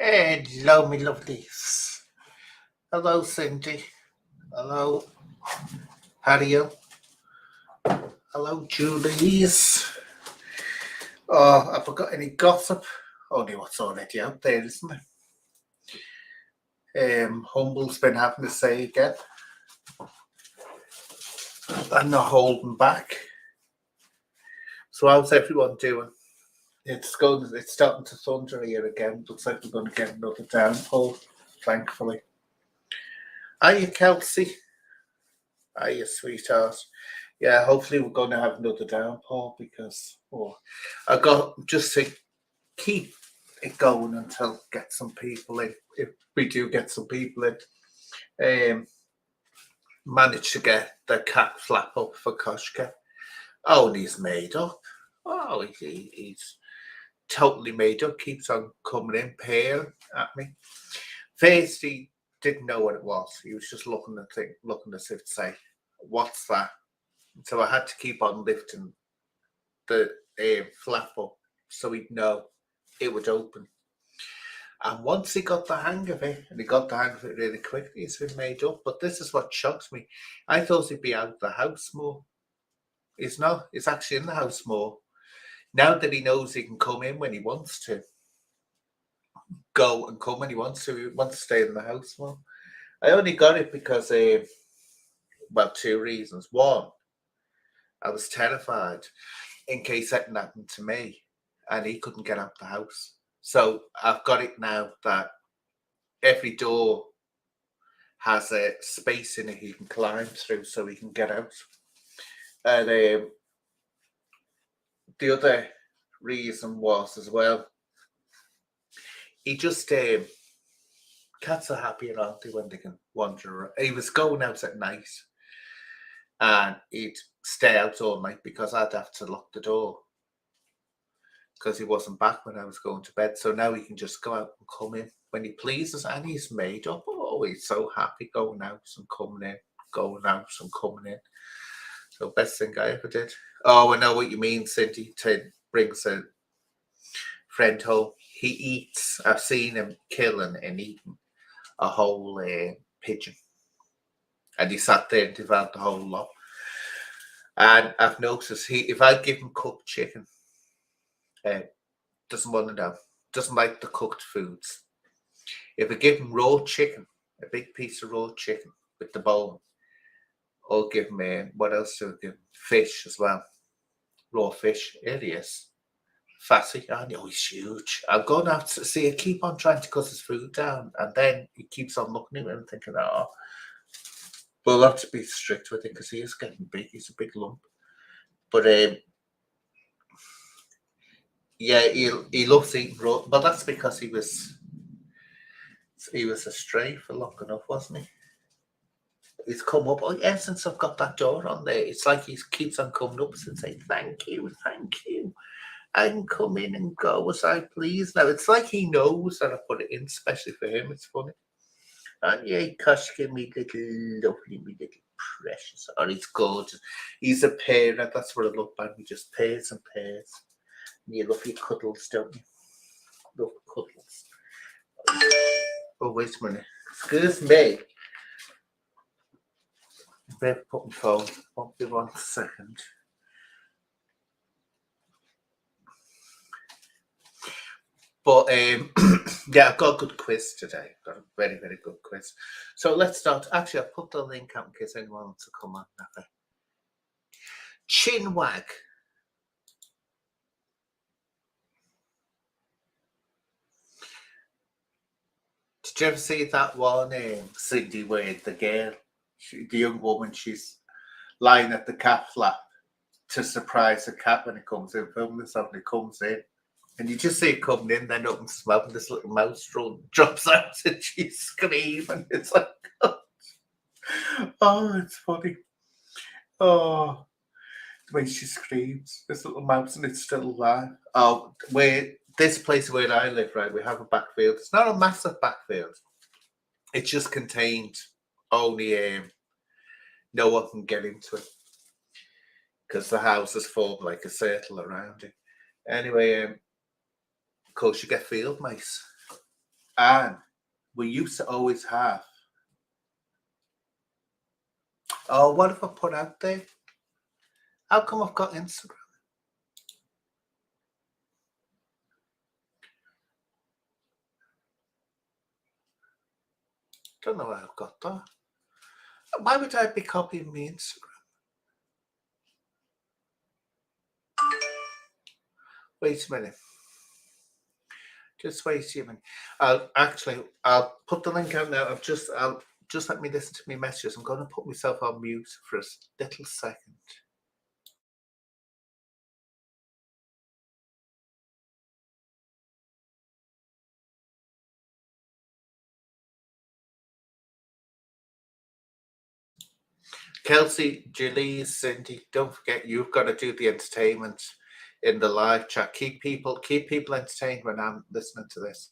Hello, me lovelies. Hello, Cindy. Hello, Harriet. Hello, Julies. Oh, have I got any gossip? Only what's already out there, isn't it? Humble's been having to say again. I'm not holding back. So how's everyone doing? It's starting to thunder here again. Looks like we're going to get another downpour, thankfully. Are you, Kelsey? Are you, sweetheart? Yeah, hopefully we're going to have another downpour because I got just to keep it going until get some people in. If we do get some people in, managed to get the cat flap up for Koshka. Oh, and he's made up. Oh, he's totally made up. Keeps on coming in, pale at me. First, he didn't know what it was. He was just looking as if to say, "What's that?" So I had to keep on lifting the flap up so he'd know it would open. And once he got the hang of it, and he got the hang of it really quickly, he's been made up. But this is what shocks me. I thought he'd be out of the house more. He's not. He's actually in the house more. Now that he knows he can come in when he wants to, go and come when he wants to, he wants to stay in the house more. I only got it because, well, two reasons. One, I was terrified in case something happened to me and he couldn't get out the house. So I've got it now that every door has a space in it he can climb through so he can get out. And the other reason was as well, he just cats are happy, aren't they, when they can wander around. He was going out at night and he'd stay out all night because I'd have to lock the door because he wasn't back when I was going to bed. So now he can just go out and come in when he pleases, and he's made up. Oh, he's so happy going out and coming in, going out and coming in. So best thing I ever did. Oh, I know what you mean, Cindy. Ted brings a friend home. He eats. I've seen him killing and eating a whole pigeon, and he sat there and devoured the whole lot. And I've noticed if I give him cooked chicken, doesn't want to know. Doesn't like the cooked foods. If I give him raw chicken, a big piece of raw chicken with the bone, or give him what else do I give him? Fish as well. Raw fish. Here he is. Fatty. I know he's huge. I'm going to have to see. I keep on trying to cut his food down, and then he keeps on looking at me and thinking, "Oh, we'll have to be strict with him because he is getting big. He's a big lump." But yeah, he loves eating raw. But that's because he was a stray for long enough, wasn't he? He's come up. Oh, yeah, since I've got that door on there, it's like he keeps on coming up and saying, "Thank you, thank you. I can come in and go as I please." Now it's like he knows that I put it in, especially for him. It's funny. And yeah, Koshka, me little lovely, me little precious. Oh, he's gorgeous. He's a parent. That's what I love about him. He just pairs and pairs. And you love your cuddles, don't you? Love cuddles. Oh, wait a minute. Excuse me. Better put my phone. Won't be 1 second. But yeah, I've got a good quiz today. Got a very, very good quiz. So let's start. Actually, I'll put the link out in case anyone wants to come on that way. Chinwag. Did you ever see that one, Cindy, where the girl, the young woman, she's lying at the cat flap to surprise the cat when it comes in, filming this, and it comes in. And you just see it coming in, then opens his mouth, and this little mouse drops out, and she's screaming. It's like, oh, it's funny. Oh, the way she screams, this little mouse, and it's still alive. Oh, this place where I live, right, we have a backfield. It's not a massive backfield. It just contained only no one can get into it because the house is formed like a circle around it. Anyway, of course, you get field mice. And we used to always have. Oh, what have I put out there? How come I've got Instagram? Don't know why I've got that. Why would I be copying my Instagram? Wait a minute. Just wait a minute. I'll put the link out now. I'll just let me listen to my messages. I'm going to put myself on mute for a little second. Kelsey, Julie, Cindy, don't forget you've got to do the entertainment in the live chat. Keep people entertained when I'm listening to this.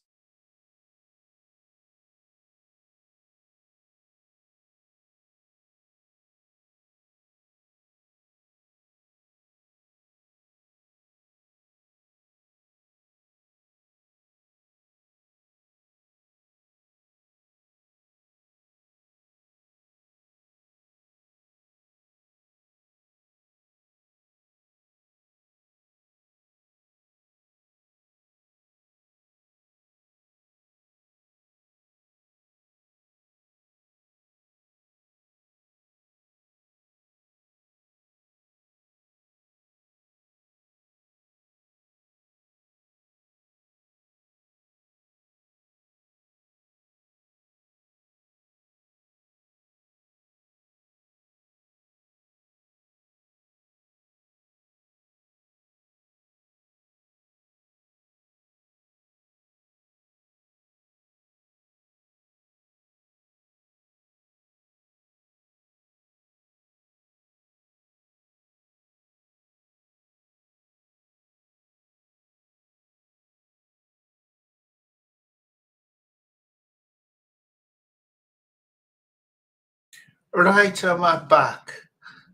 Right, I'm back.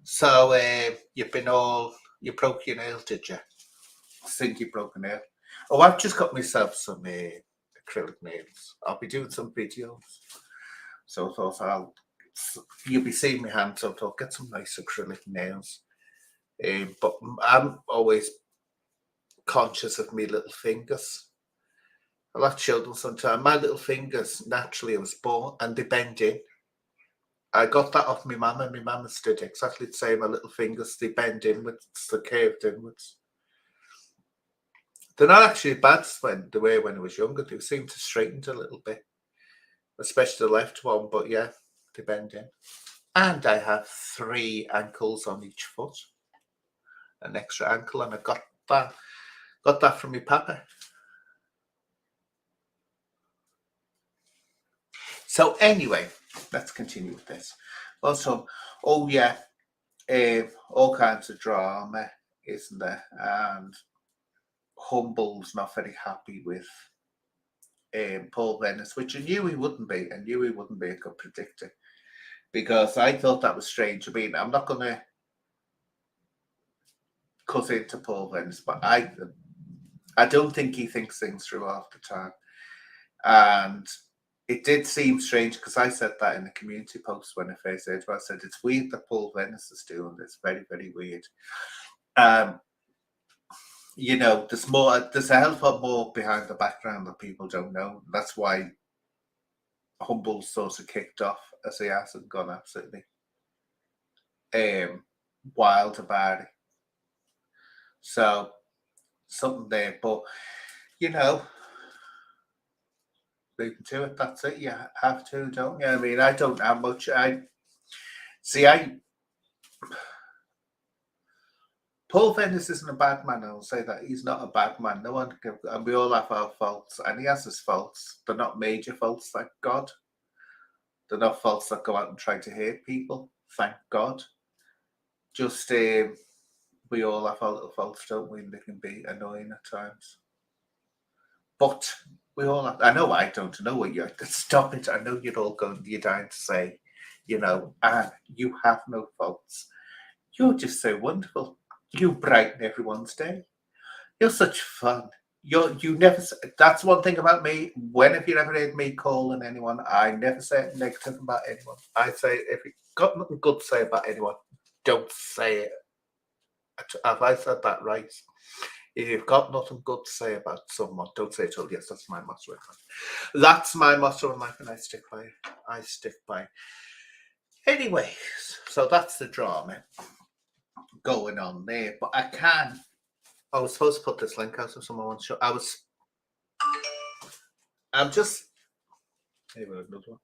So you broke your nail, did you? I think you broke a nail. Oh, I've just got myself some acrylic nails. I'll be doing some videos. So I thought you'll be seeing my hands, so I'll get some nice acrylic nails. But I'm always conscious of my little fingers. I'll have children sometime. My little fingers, naturally, I was born, and they bend in. I got that off my mum, and my mum did exactly the same. My little fingers, they bend inwards, they're curved inwards. They're not actually bad when I was younger. They seem to straighten a little bit, especially the left one. But yeah, they bend in. And I have 3 ankles on each foot, an extra ankle, and I got that from my papa. So anyway, let's continue with this. Also, oh yeah, all kinds of drama, isn't there? And Humble's not very happy with Paul Venice, which I knew he wouldn't be. I knew he wouldn't be a good predictor, because I thought that was strange. I mean, I'm not going to cut into Paul Venice, but I don't think he thinks things through half the time. And it did seem strange, because I said that in the community post when I first heard it. I said it's weird that Paul Venice is doing this. Very, very weird. You know, there's a hell of a lot more behind the background that people don't know. That's why Humble sort of kicked off as he has and gone absolutely wild about it. So something there, but you know, leave to it. That's it. You have to, don't you? I mean, I don't have much. Paul Venice isn't a bad man. I'll say that he's not a bad man. No one can, and we all have our faults, and he has his faults. They're not major faults, thank God. They're not faults that go out and try to hurt people, thank God. Just we all have our little faults, don't we? And they can be annoying at times. But we all have, I know I don't know what you're, stop it. I know you're all you're dying to say, you know, Anne, you have no faults. You're just so wonderful. You brighten everyone's day. You're such fun. You never. That's one thing about me. When have you ever heard me calling anyone? I never say negative about anyone. I say if you got nothing good to say about anyone, don't say it. Have I said that right? If you've got nothing good to say about someone, don't say it. Oh, yes, that's my motto in life. That's my motto in life, and I stick by it. I stick by it. Anyways, so that's the drama going on there. But I was supposed to put this link out if someone wants to show. I'm just. Here we go, another one.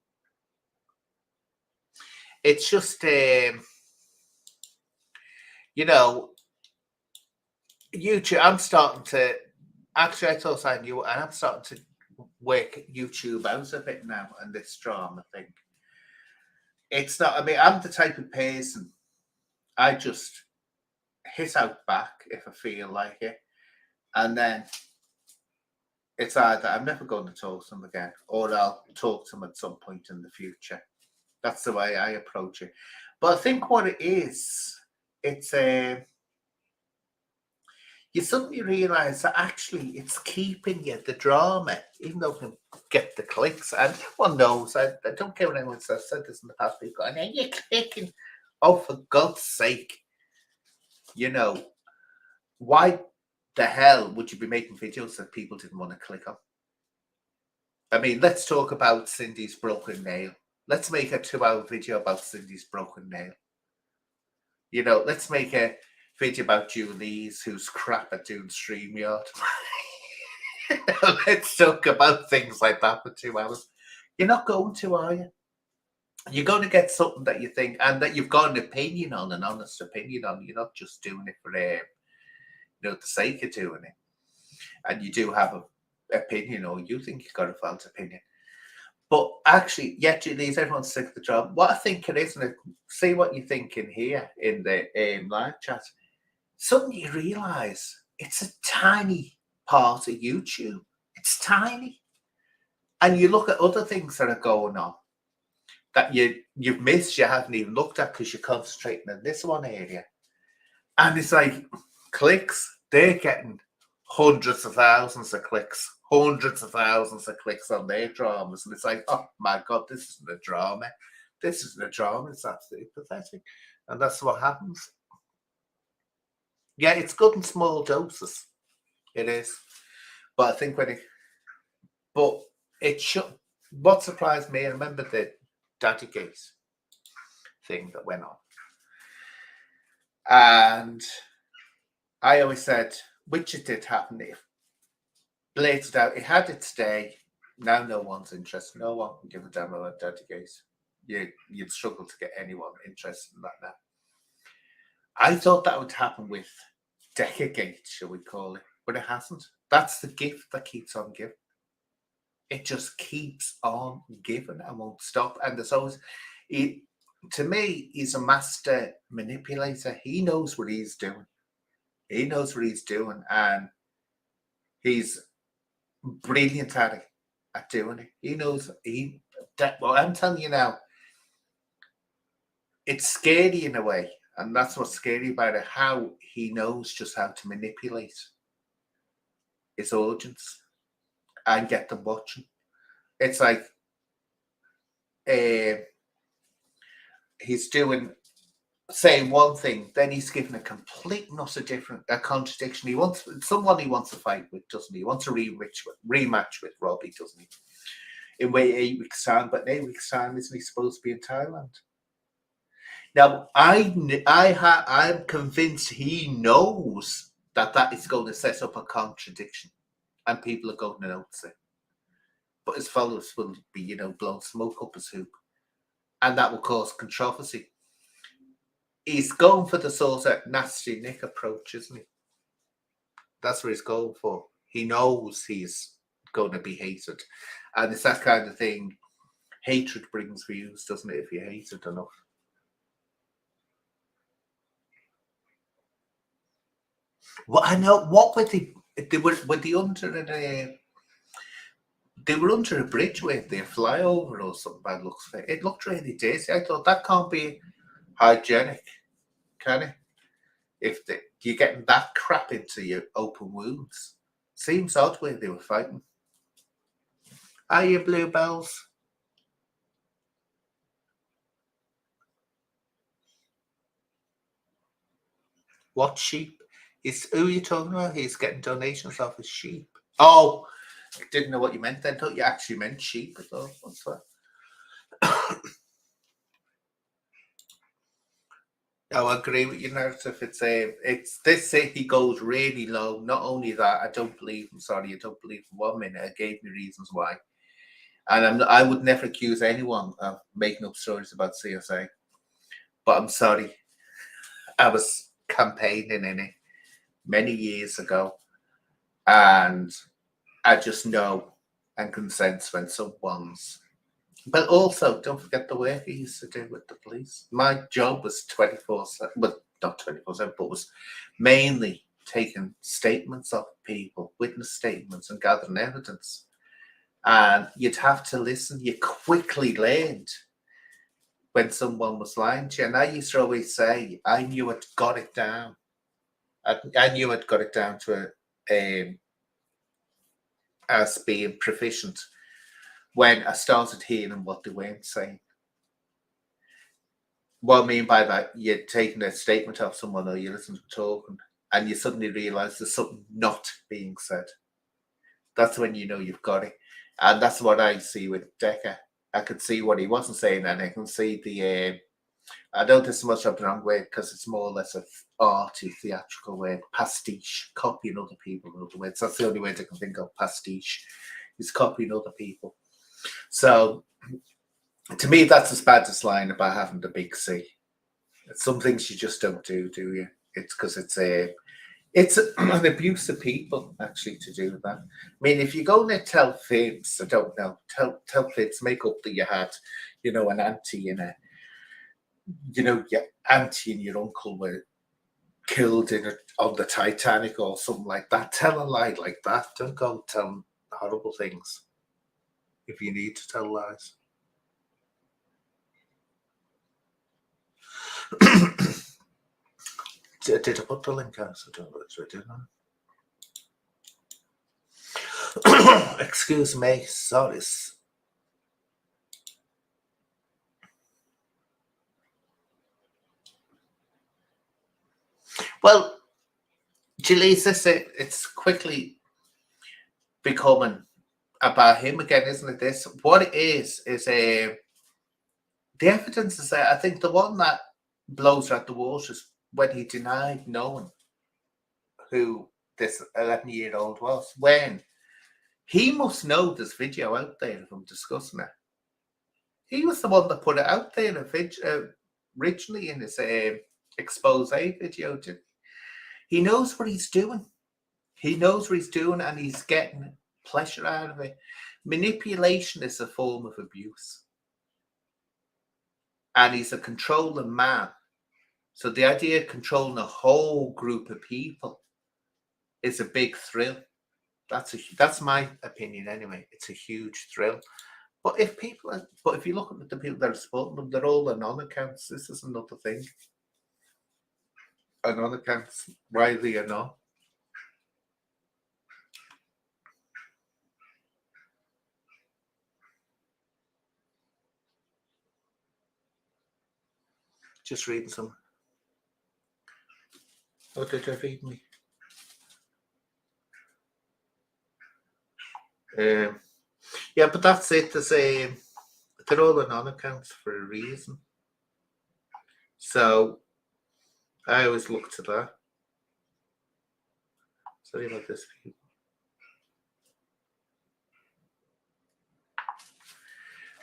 It's just, you know, YouTube. I'm starting to. Actually, I thought I knew, and I'm starting to work YouTube out a bit now, and this drama thing. It's not. I mean, I'm the type of person. I just hit out back if I feel like it, and then it's either I'm never going to talk to them again, or I'll talk to them at some point in the future. That's the way I approach it. But I think what it is, it's you suddenly realise that actually it's keeping you the drama, even though it can get the clicks. And everyone knows, I don't care what anyone says, I've said this in the past, people go, and then you're clicking. Oh, for God's sake. Why the hell would you be making videos that people didn't want to click on? I mean, let's talk about Cindy's broken nail. Let's make a 2-hour video about Cindy's broken nail. Let's make a video about Julie's, who's crap at doing StreamYard. Let's talk about things like that for 2 hours. You're not going to, are you? You're going to get something that you think and that you've got an opinion on, an honest opinion on. You're not just doing it for the sake of doing it. And you do have an opinion, or you think you've got a valid opinion. But actually, Julie's, everyone's sick of the job. What I think it is, and see what you think in here in the live chat, suddenly you realise it's a tiny part of YouTube. It's tiny. And you look at other things that are going on that you've missed, you haven't even looked at because you're concentrating in this one area. And it's like clicks, they're getting hundreds of thousands of clicks on their dramas. And it's like, oh my God, this isn't a drama. This isn't a drama. It's absolutely pathetic. And that's what happens. Yeah, it's good in small doses. It is. But I think what surprised me, I remember the Daddygate thing that went on. And I always said, which it did happen, it blazed out. It had its day. Now no one's interested. No one can give a damn about Daddygate. You'd struggle to get anyone interested in that now. I thought that would happen with Decagate, shall we call it, but it hasn't. That's the gift that keeps on giving. It just keeps on giving and won't stop. And there's always, to me, he's a master manipulator. He knows what he's doing. And he's brilliant at doing it. He knows. Well, I'm telling you now, it's scary in a way. And that's what's scary about it, how he knows just how to manipulate his audience and get them watching. It's like he's saying one thing, then he's giving a complete and utter contradiction. He wants someone he wants to fight with, doesn't he? He wants a rematch with Robbie, doesn't he? In 8 weeks' time, but in 8 weeks' time, isn't he supposed to be in Thailand? Now, I'm convinced he knows that is going to set up a contradiction, and people are going to notice it. But his followers will be, blowing smoke up his hoop, and that will cause controversy. He's going for the sort of nasty Nick approach, isn't he? That's what he's going for. He knows he's going to be hated, and it's that kind of thing. Hatred brings views, doesn't it? If you hate it enough. Well, I know. What were they were under a bridge with their flyover or something by the looks of it. It looked really dirty. I thought that can't be hygienic, can it? If you're getting that crap into your open wounds. Seems odd where they were fighting. Are you bluebells? What sheep? Who are you talking about? He's getting donations off his sheep. Oh, I didn't know what you meant then. I thought you actually meant sheep. I thought, what's that? I agree with your narrative. It's this he goes really low. Not only that, I don't believe him. Sorry, I don't believe for 1 minute. I gave me reasons why, and I would never accuse anyone of making up stories about CSA. But I'm sorry, I was campaigning in it many years ago, and I just know and can sense when someone's. But also, don't forget the work he used to do with the police. My job was 24/7, well, not 24/7, but was mainly taking statements of people, witness statements, and gathering evidence. And you'd have to listen. You quickly learned when someone was lying to you. And I used to always say, I knew I'd got it down. I knew I'd got it down to as being proficient when I started hearing what they weren't saying. What I mean by that, you're taking a statement of someone or you listen to talking and you suddenly realise there's something not being said. That's when you know you've got it. And that's what I see with Decker. I could see what he wasn't saying and I can see I don't think so much of the wrong word because it's more or less an arty, theatrical word. Pastiche, copying other people, in other words. That's the only word I can think of, pastiche, is copying other people. So, to me, that's as bad as lying about having the big C. Some things you just don't do you? It's because it's an abuse of people actually to do that. I mean, if you go and tell fibs, I don't know, tell fibs, make up that you had, an auntie and your auntie and your uncle were killed on the Titanic or something like that. Tell a lie like that. Don't go tell horrible things if you need to tell lies. Did I put the link out? I don't know if I did. Excuse me, sorry. Well, Jalisa, it's quickly becoming about him again, isn't it? This what it is the evidence is there. I think the one that blows out the water is when he denied knowing who this 11-year-old was. When he must know there's video out there of him discussing it. He was the one that put it out there originally in his expose video. He knows what he's doing. He knows what he's doing and he's getting pleasure out of it. Manipulation is a form of abuse. And he's a controlling man. So the idea of controlling a whole group of people is a big thrill. That's my opinion anyway. It's a huge thrill. But if you look at the people that are supporting them, they're all anon accounts. This is another thing. Anon accounts. Why are they anon? Just reading some. Oh, did I read me? Yeah, but that's it. They're all anon accounts for a reason. So I always look to that. Sorry about this, people.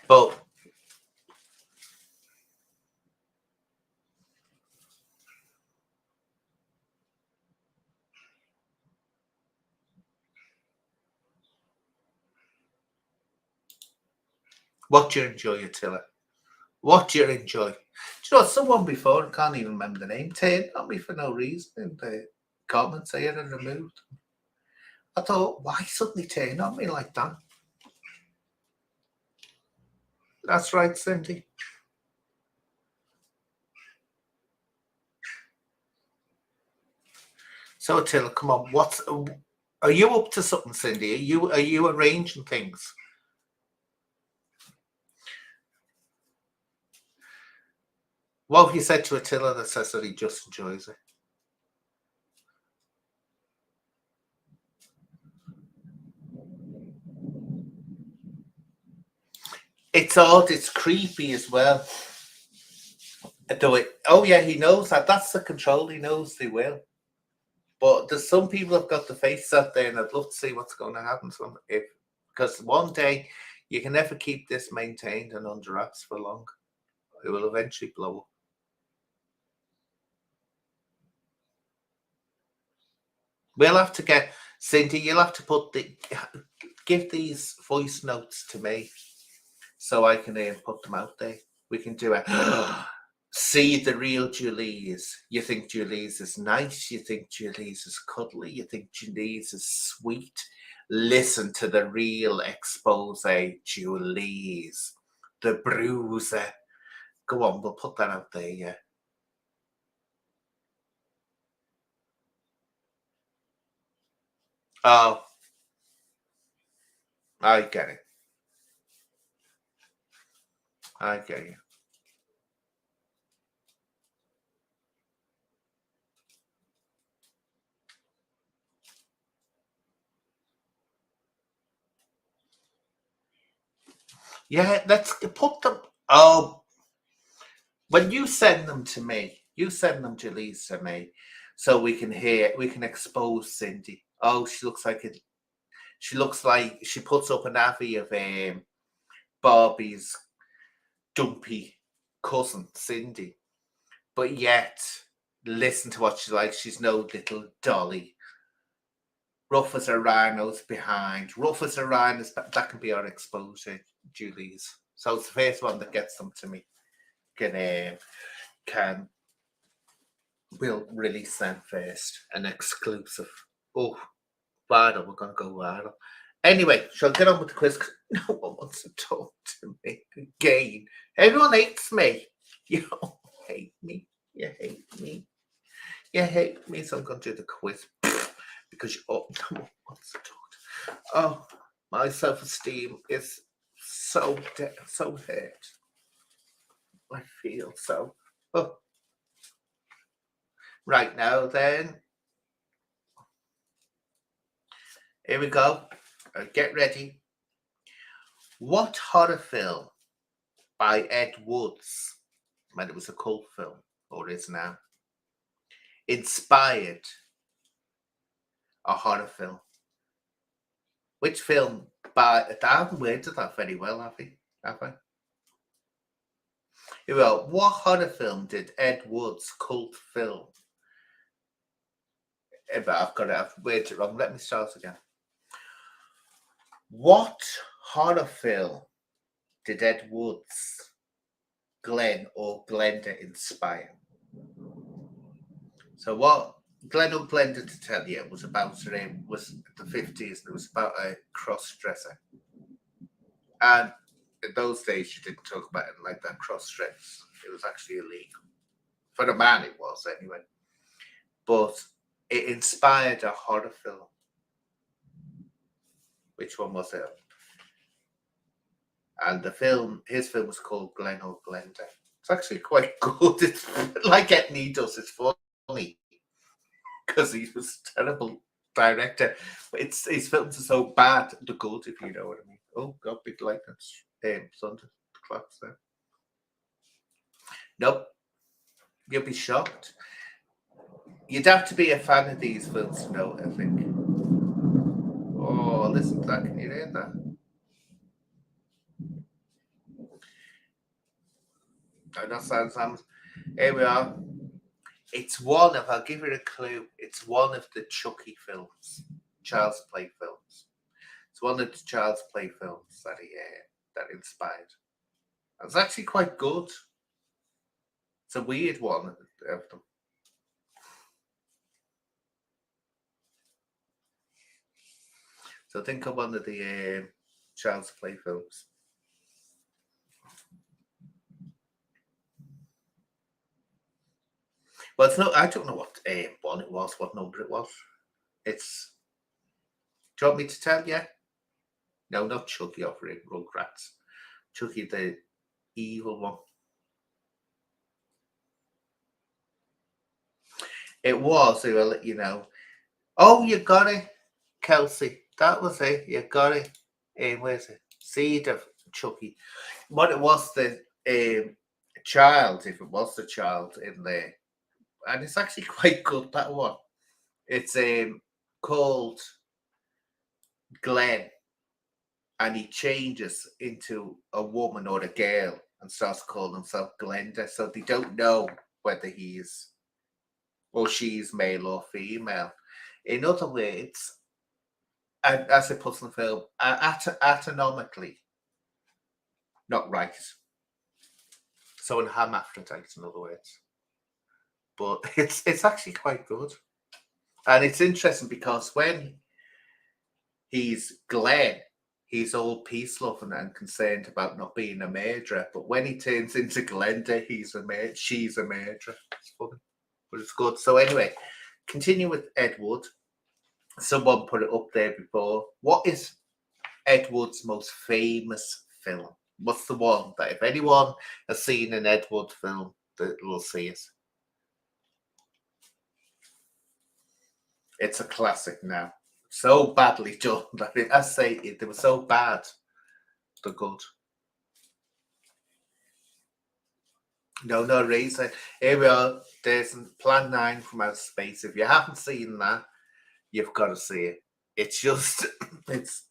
But what do you enjoy, Attila? What do you enjoy? Do you know someone before, I can't even remember the name, turned on me for no reason in the comments I had removed. I thought, why suddenly turn on me like that? That's right, Cindy. So Attila, come on, Are you up to something, Cindy? Are you arranging things? What have you said to Attila that says that he just enjoys it? It's odd. It's creepy as well. Do it. Oh yeah, he knows that. That's the control. He knows they will. But there's some people have got the face out there, and I'd love to see what's going to happen to them. If because one day you can never keep this maintained and under wraps for long. It will eventually blow up. We'll have to get Cindy. You'll have to give these voice notes to me so I can put them out there. We can do it. See the real Julie's. You think Julie's is nice. You think Julie's is cuddly. You think Julie's is sweet. Listen to the real expose, Julie's, the bruiser. Go on, we'll put that out there, yeah. Oh, I get it. I get you. Yeah, let's put them. Oh, when you send them to me, you send them to Lisa me, so we can expose Cindy. Oh, she looks like it. She looks like she puts up an avi of Barbie's dumpy cousin Cindy, but yet listen to what she's like. She's no little dolly. Rough as a rhino's behind. Rough as a rhino's. That can be our exposure, Julie's. So it's the first one that gets them to me. Can we'll release them first. An exclusive. Oh, viral. We're gonna go viral. Anyway, shall I get on with the quiz? No one wants to talk to me again. Everyone hates me. You don't hate me. You hate me. You hate me. So I'm going to do the quiz because no one wants to talk. Oh, my self-esteem is so hurt. I feel so. Oh. Right now, then. Here we go. Get ready. What horror film by Ed Woods, when it was a cult film, or is now, inspired a horror film? Which film by... I haven't worded that very well, have I? Here we go. What horror film did Ed Wood's cult film? I've worded it wrong. Let me start again. What horror film did Ed Wood's Glenn or Glenda inspire? So what Glenn or Glenda, to tell you, was about was the 50s, and it was about a cross-dresser. And in those days, you didn't talk about it like that, cross-dress. It was actually illegal. For the man, it was anyway. But it inspired a horror film. Which one was it? And his film was called Glenn or Glenda. It's actually quite good. It's like Ed Needles. It's funny because he was a terrible director. But his films are so bad, they're good, if you know what I mean. Oh God, big lightness. Thunder clocks there. Nope. You'll be shocked. You'd have to be a fan of these films to know, I think. Oh, listen to that. Can you hear that? That sounds. Here we are. It's I'll give you a clue. It's one of the Chucky films, Child's Play films. It's one of the Child's Play films that inspired. It's actually quite good. It's a weird one of them. So think of one of the Child's Play films. Well, it's no. I don't know what one it was, what number it was. It's Do you want me to tell you? No, not Chucky off Rugrats. Chucky, the evil one. It was, I will let you know. Oh, you got it, Kelsey. That was it. You got it. Where's it? Seed of Chucky. What it was, the child, if it was the child in there. And it's actually quite good, that one. It's called Glenn. And he changes into a woman or a girl and starts calling himself Glenda. So they don't know whether he's or she's male or female. In other words, and as it puts in the film, anatomically not right. So an hermaphrodite, in other words. But it's actually quite good. And it's interesting because when he's Glenn, he's all peace loving and concerned about not being a murderer. But when he turns into Glenda, she's a murderer. It's funny, but it's good. So anyway, continue with Ed Wood. Someone put it up there before. What is Ed Wood's most famous film? What's the one that if anyone has seen an Ed Wood film, that will see it? It's a classic now. So badly done that I say they were so bad, they're good. No reason. Here we are. There's Plan 9 from Outer Space. If you haven't seen that, you've got to see it. It's just, it's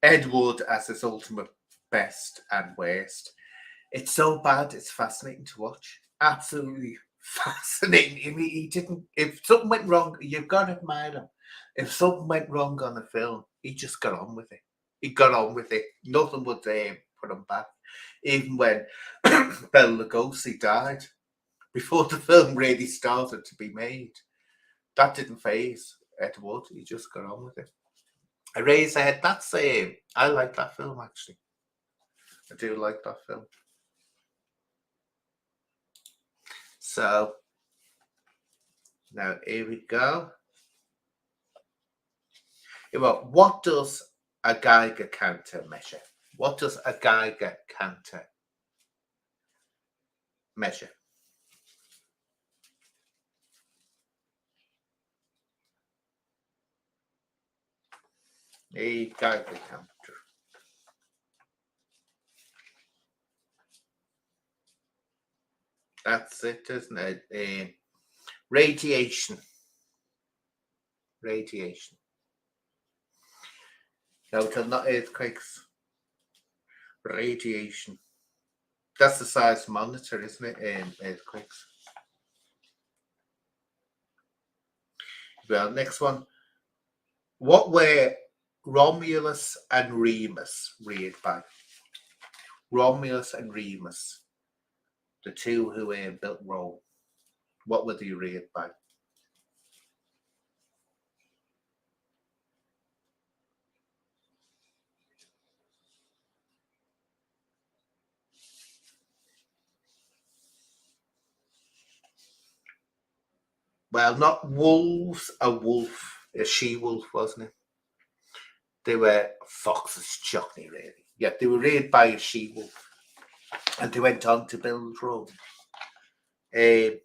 Ed Wood as his ultimate best and worst. It's so bad, it's fascinating to watch. Absolutely fascinating. I mean, he didn't, if something went wrong, you've got to admire him. If something went wrong on the film, he just got on with it. He got on with it. Nothing would put him back. Even when Bela Lugosi died, before the film really started to be made, that didn't faze Ed Wood. He just got on with it. Eraserhead, that's I like that film actually. I do like that film. So now here we go. Well, what does a Geiger counter measure? What does a Geiger counter measure? A Geiger counter. That's it, isn't it? Radiation. Radiation. No, not earthquakes. Radiation. That's the size monitor, isn't it? Earthquakes. Well, next one. What were Romulus and Remus reared by? Romulus and Remus, the two who built Rome. What were they reared by? Well, not wolves, a she-wolf, wasn't it? They were foxes, Johnny, really. Yeah, they were reared by a she-wolf. And they went on to build Rome. Let's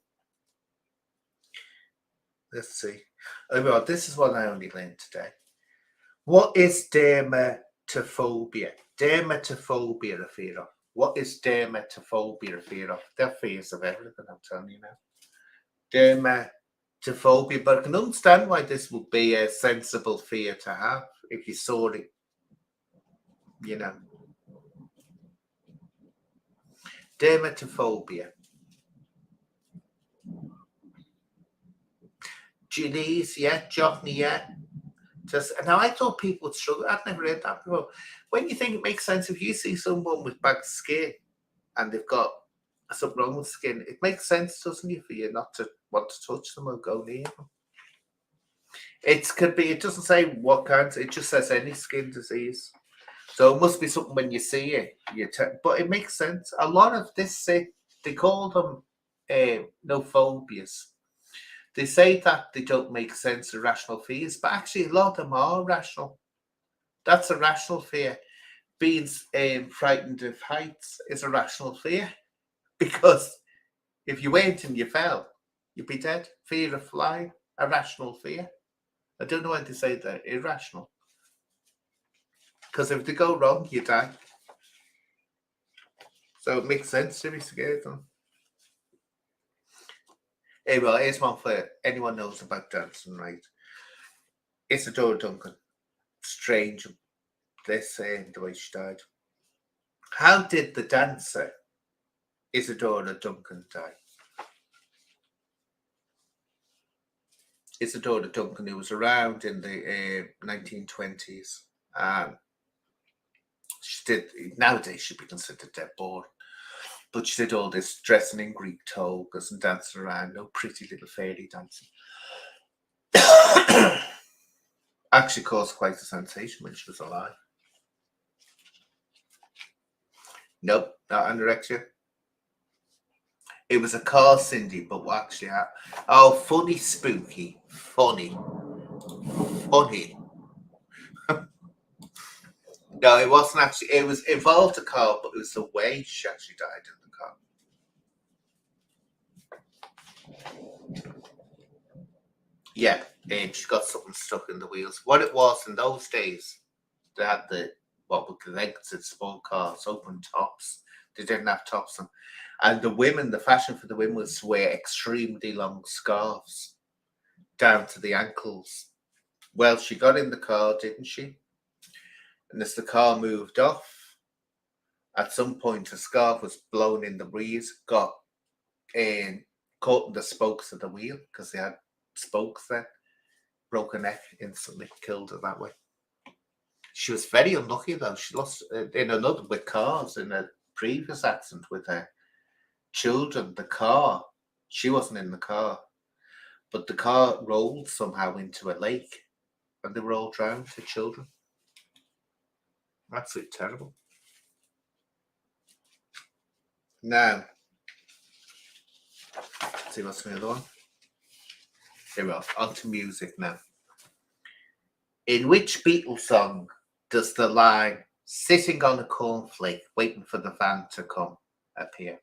see. Oh, well, this is what I only learned today. What is dermatophobia? Dermatophobia, a fear of. What is dermatophobia, a fear of? They're fears of everything, I'm telling you now. Dermatophobia, but I can understand why this would be a sensible fear to have if you saw it, you know. Dermatophobia. Ginny's, yeah. Johnny, yeah. Just now, I thought people would struggle. I've never read that before. When you think it makes sense, if you see someone with bad skin and they've got something wrong with skin, it makes sense, doesn't it, for you not to want to touch them or go near them. It could be. It doesn't say what kind. It just says any skin disease. So it must be something when you see it. But it makes sense. A lot of this, they call them no phobias. They say that they don't make sense, irrational fears, but actually a lot of them are rational. That's a rational fear. Being frightened of heights is a rational fear because if you went and you fell, you'd be dead. Fear of flying, a rational fear. I don't know why they say that, irrational. Because if they go wrong, you die. So it makes sense to be scared of them. Hey, well, here's one for anyone knows about dancing, right? Isadora Duncan. Strange, this the way she died. How did the dancer Isadora Duncan die? Isadora Duncan, who was around in the 1920s. She did, nowadays she'd be considered dead bored, but she did all this dressing in Greek togas and dancing around, no pretty little fairy dancing. Actually caused quite a sensation when she was alive. Nope, not anorexia. It was a car, Cindy, but what actually happened? Oh, funny, spooky, funny. No, it wasn't actually. It was involved a car, but it was the way she actually died in the car. Yeah, and she got something stuck in the wheels. What it was in those days, they had what were the exited small cars, open tops. They didn't have tops on. And the women, the fashion for the women was to wear extremely long scarves down to the ankles. Well, she got in the car, didn't she? And as the car moved off, at some point a scarf was blown in the breeze, got caught in the spokes of the wheel because they had spokes there. Broke her neck, instantly killed her that way. She was very unlucky though. She lost in another with cars in a previous accident with her children. The car, she wasn't in the car, but the car rolled somehow into a lake and they were all drowned, the children. Absolutely terrible. Now, let's see what's the other one. Here we are, on to music now. In which Beatles song does the line "sitting on a cornflake waiting for the van to come" appear?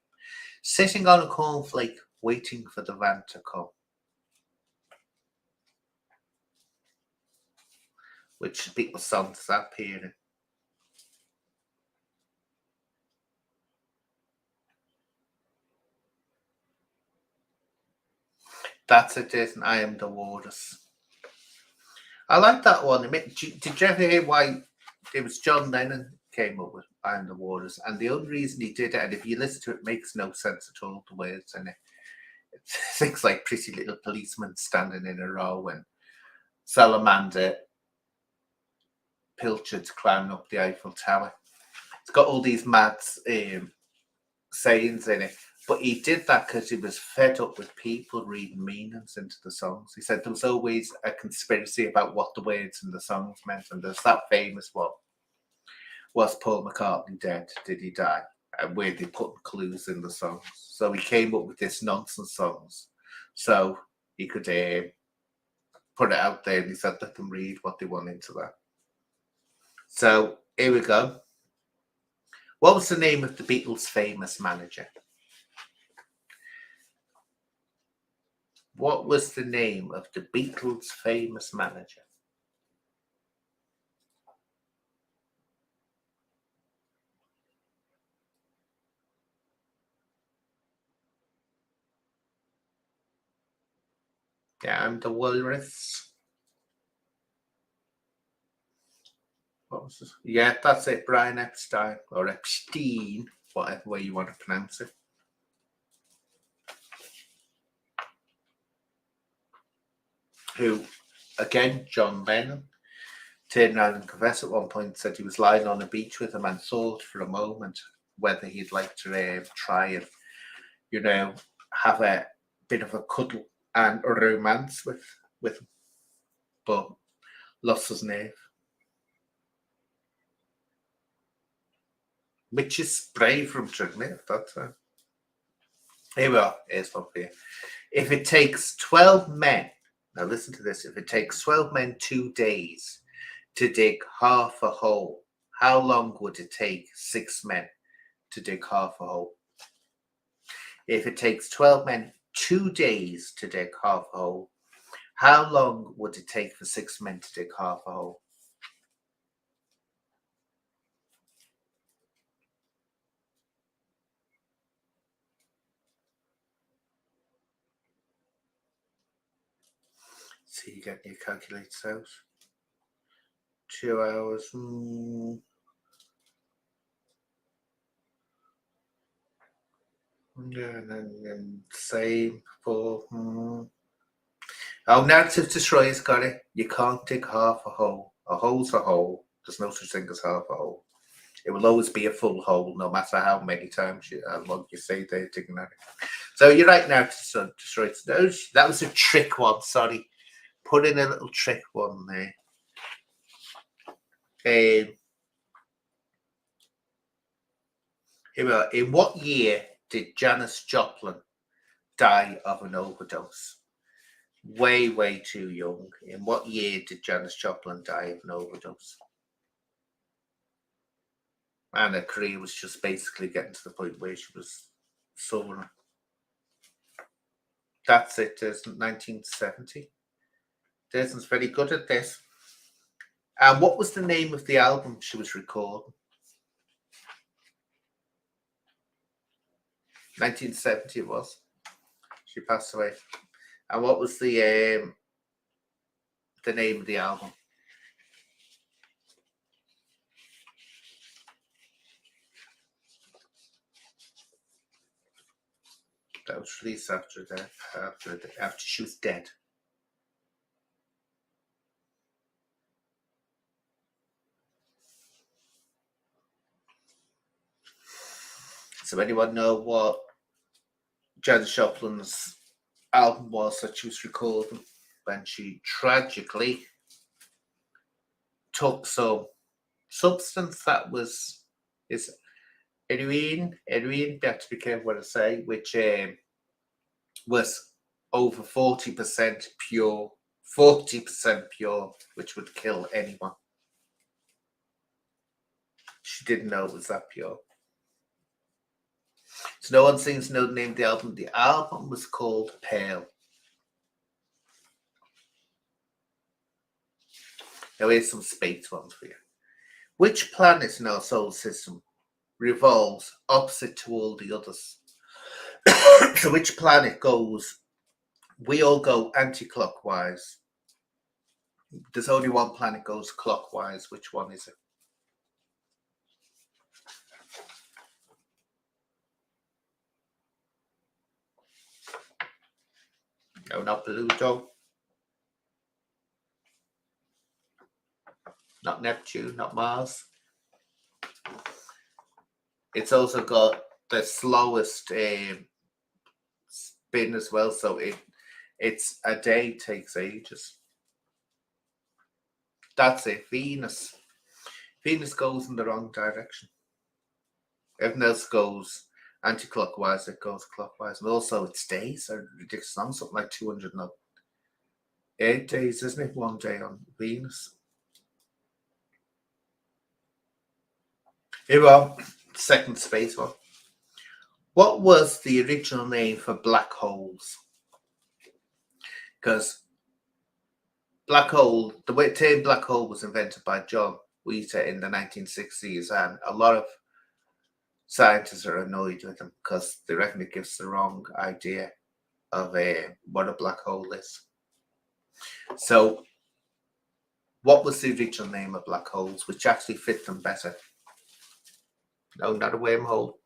Sitting on a cornflake waiting for the van to come. Which Beatles song does that appear in? That's it, isn't I Am the Waters. I like that one. Did you ever hear why it was John Lennon came up with I Am the Waters? And the only reason he did it, and if you listen to it, it makes no sense at all, the words in it. It's things like pretty little policemen standing in a row and Salamander Pilchard climbing up the Eiffel Tower. It's got all these mad sayings in it. But he did that because he was fed up with people reading meanings into the songs. He said there was always a conspiracy about what the words in the songs meant. And there's that famous one. Was Paul McCartney dead? Did he die? And where they put clues in the songs. So he came up with this nonsense songs. So he could put it out there and he said let them read what they want into that. So here we go. What was the name of the Beatles' famous manager? What was the name of the Beatles' famous manager? Yeah, I'm the Walrus. What was this? Yeah, that's it. Brian Epstein or Epstein, whatever way you want to pronounce it. Who, again, John Lennon, turned around and confessed at one point, said he was lying on a beach with him and thought for a moment whether he'd like to try and, have a bit of a cuddle and a romance with him, but lost his nerve. Which is brave from to admit that. Here we are. Here's one for you. If it takes 12 men, now listen to this, if it takes 12 men 2 days to dig half a hole, how long would it take 6 men to dig half a hole? If it takes 12 men 2 days to dig half a hole, how long would it take for 6 men to dig half a hole? So you get your calculators out. 2 hours. Yeah, and then same for. Oh, narrative destroyers got it. You can't dig half a hole. A hole's a hole. There's no such thing as half a hole. It will always be a full hole, no matter how many times you say they're digging at it. So you're right, narrative destroyers. That was a trick one. Sorry, put in a little trick one there. Here we are. In what year did Janis Joplin die of an overdose? Way too young. In what year did Janis Joplin die of an overdose? And her career was just basically getting to the point where she was sober. That's it. There's 1970. Desmond's very good at this. And what was the name of the album she was recording? 1970 it was. She passed away. And what was the name of the album? That was released after she was dead. So anyone know what Janis Joplin's album was that she was recording when she tragically took some substance that is heroin, you have to be careful what I say, which was over 40% pure, which would kill anyone. She didn't know it was that pure. So no one seems to know the name of the album. The album was called Pearl. Now here's some space ones for you. Which planet in our solar system revolves opposite to all the others? So which planet goes, we all go anti-clockwise. There's only one planet goes clockwise. Which one is it? No, not Pluto. Not Neptune, not Mars. It's also got the slowest spin as well, so it's a day takes ages. That's it. Venus. Venus goes in the wrong direction. Everything else goes anti-clockwise, it goes clockwise. And also its days are ridiculous. Something like 208 days, isn't it? 1 day on Venus. Here we are. Second space one. What was the original name for black holes? Because black hole, the term black hole was invented by John Wheeler in the 1960s, and a lot of scientists are annoyed with him because they reckon it gives the wrong idea of what a black hole is. So, what was the original name of black holes, which actually fit them better? No, not a wormhole.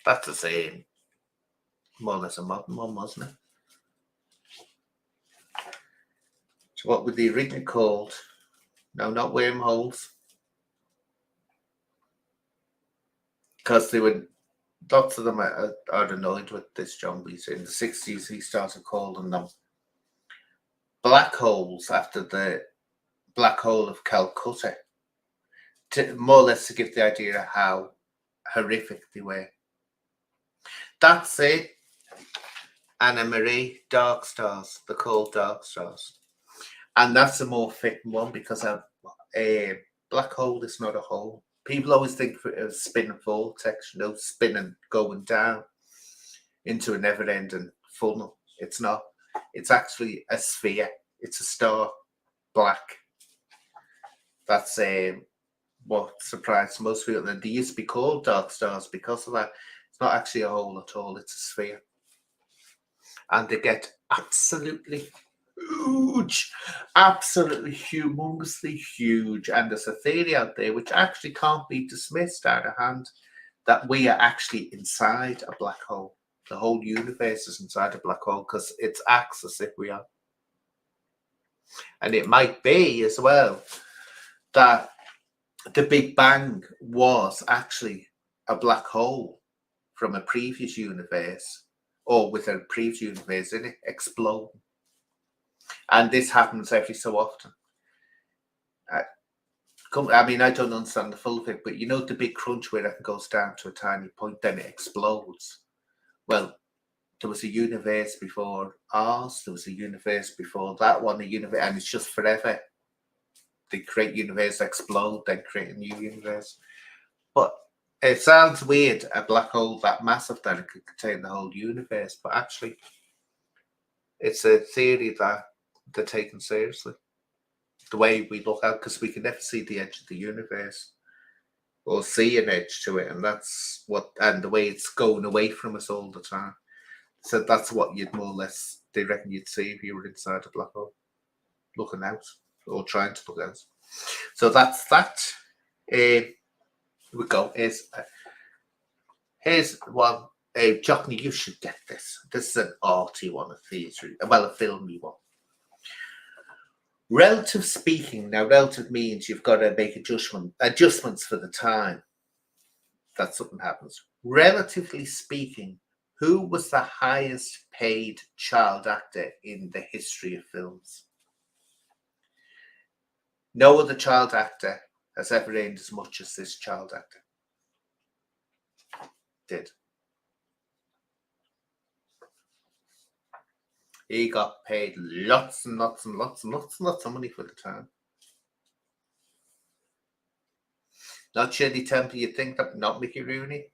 That's the same. More or less a modern one, wasn't it? So what were the originally called? No, not wormholes. Because they were, lots of them are annoyed with this John Wheeler. In the 60s, he started calling them black holes after the black hole of Calcutta, more or less to give the idea of how horrific they were. That's it. Anna Marie, Dark Stars. They're called Dark Stars. And that's a more fitting one because a black hole is not a hole. People always think of it as spinning vortex, spinning, going down into a never-ending funnel. It's not. It's actually a sphere. It's a star, black. That's what surprised most people. And they used to be called dark stars because of that. It's not actually a hole at all. It's a sphere. And they get absolutely huge, absolutely humongously huge. And there's a theory out there which actually can't be dismissed out of hand that we are actually inside a black hole. The whole universe is inside a black hole because it acts as if we are. And it might be as well that the Big Bang was actually a black hole from a previous universe, or with a previous universe in it exploding. And this happens every so often. I mean, I don't understand the full of it, but the big crunch where it goes down to a tiny point, then it explodes. Well, there was a universe before ours, there was a universe before that one, and it's just forever. They create universe, explode, then create a new universe. But it sounds weird, a black hole that massive that it could contain the whole universe, but actually it's a theory that they're taken seriously. The way we look at, because we can never see the edge of the universe or see an edge to it, and the way it's going away from us all the time. So that's what you'd more or less, they reckon you'd see if you were inside a black hole, looking out or trying to look out. So that's that. Here we go. Here's one. Jockney, you should get this. This is an arty one, a filmy one. Relative speaking. Now, relative means you've got to make adjustments for the time that something happens. Relatively speaking, who was the highest paid child actor in the history of films? No other child actor has ever earned as much as this child actor did. He got paid lots and lots and lots and lots and lots of money for the time. Not Shirley Temple, you'd think that, not Mickey Rooney.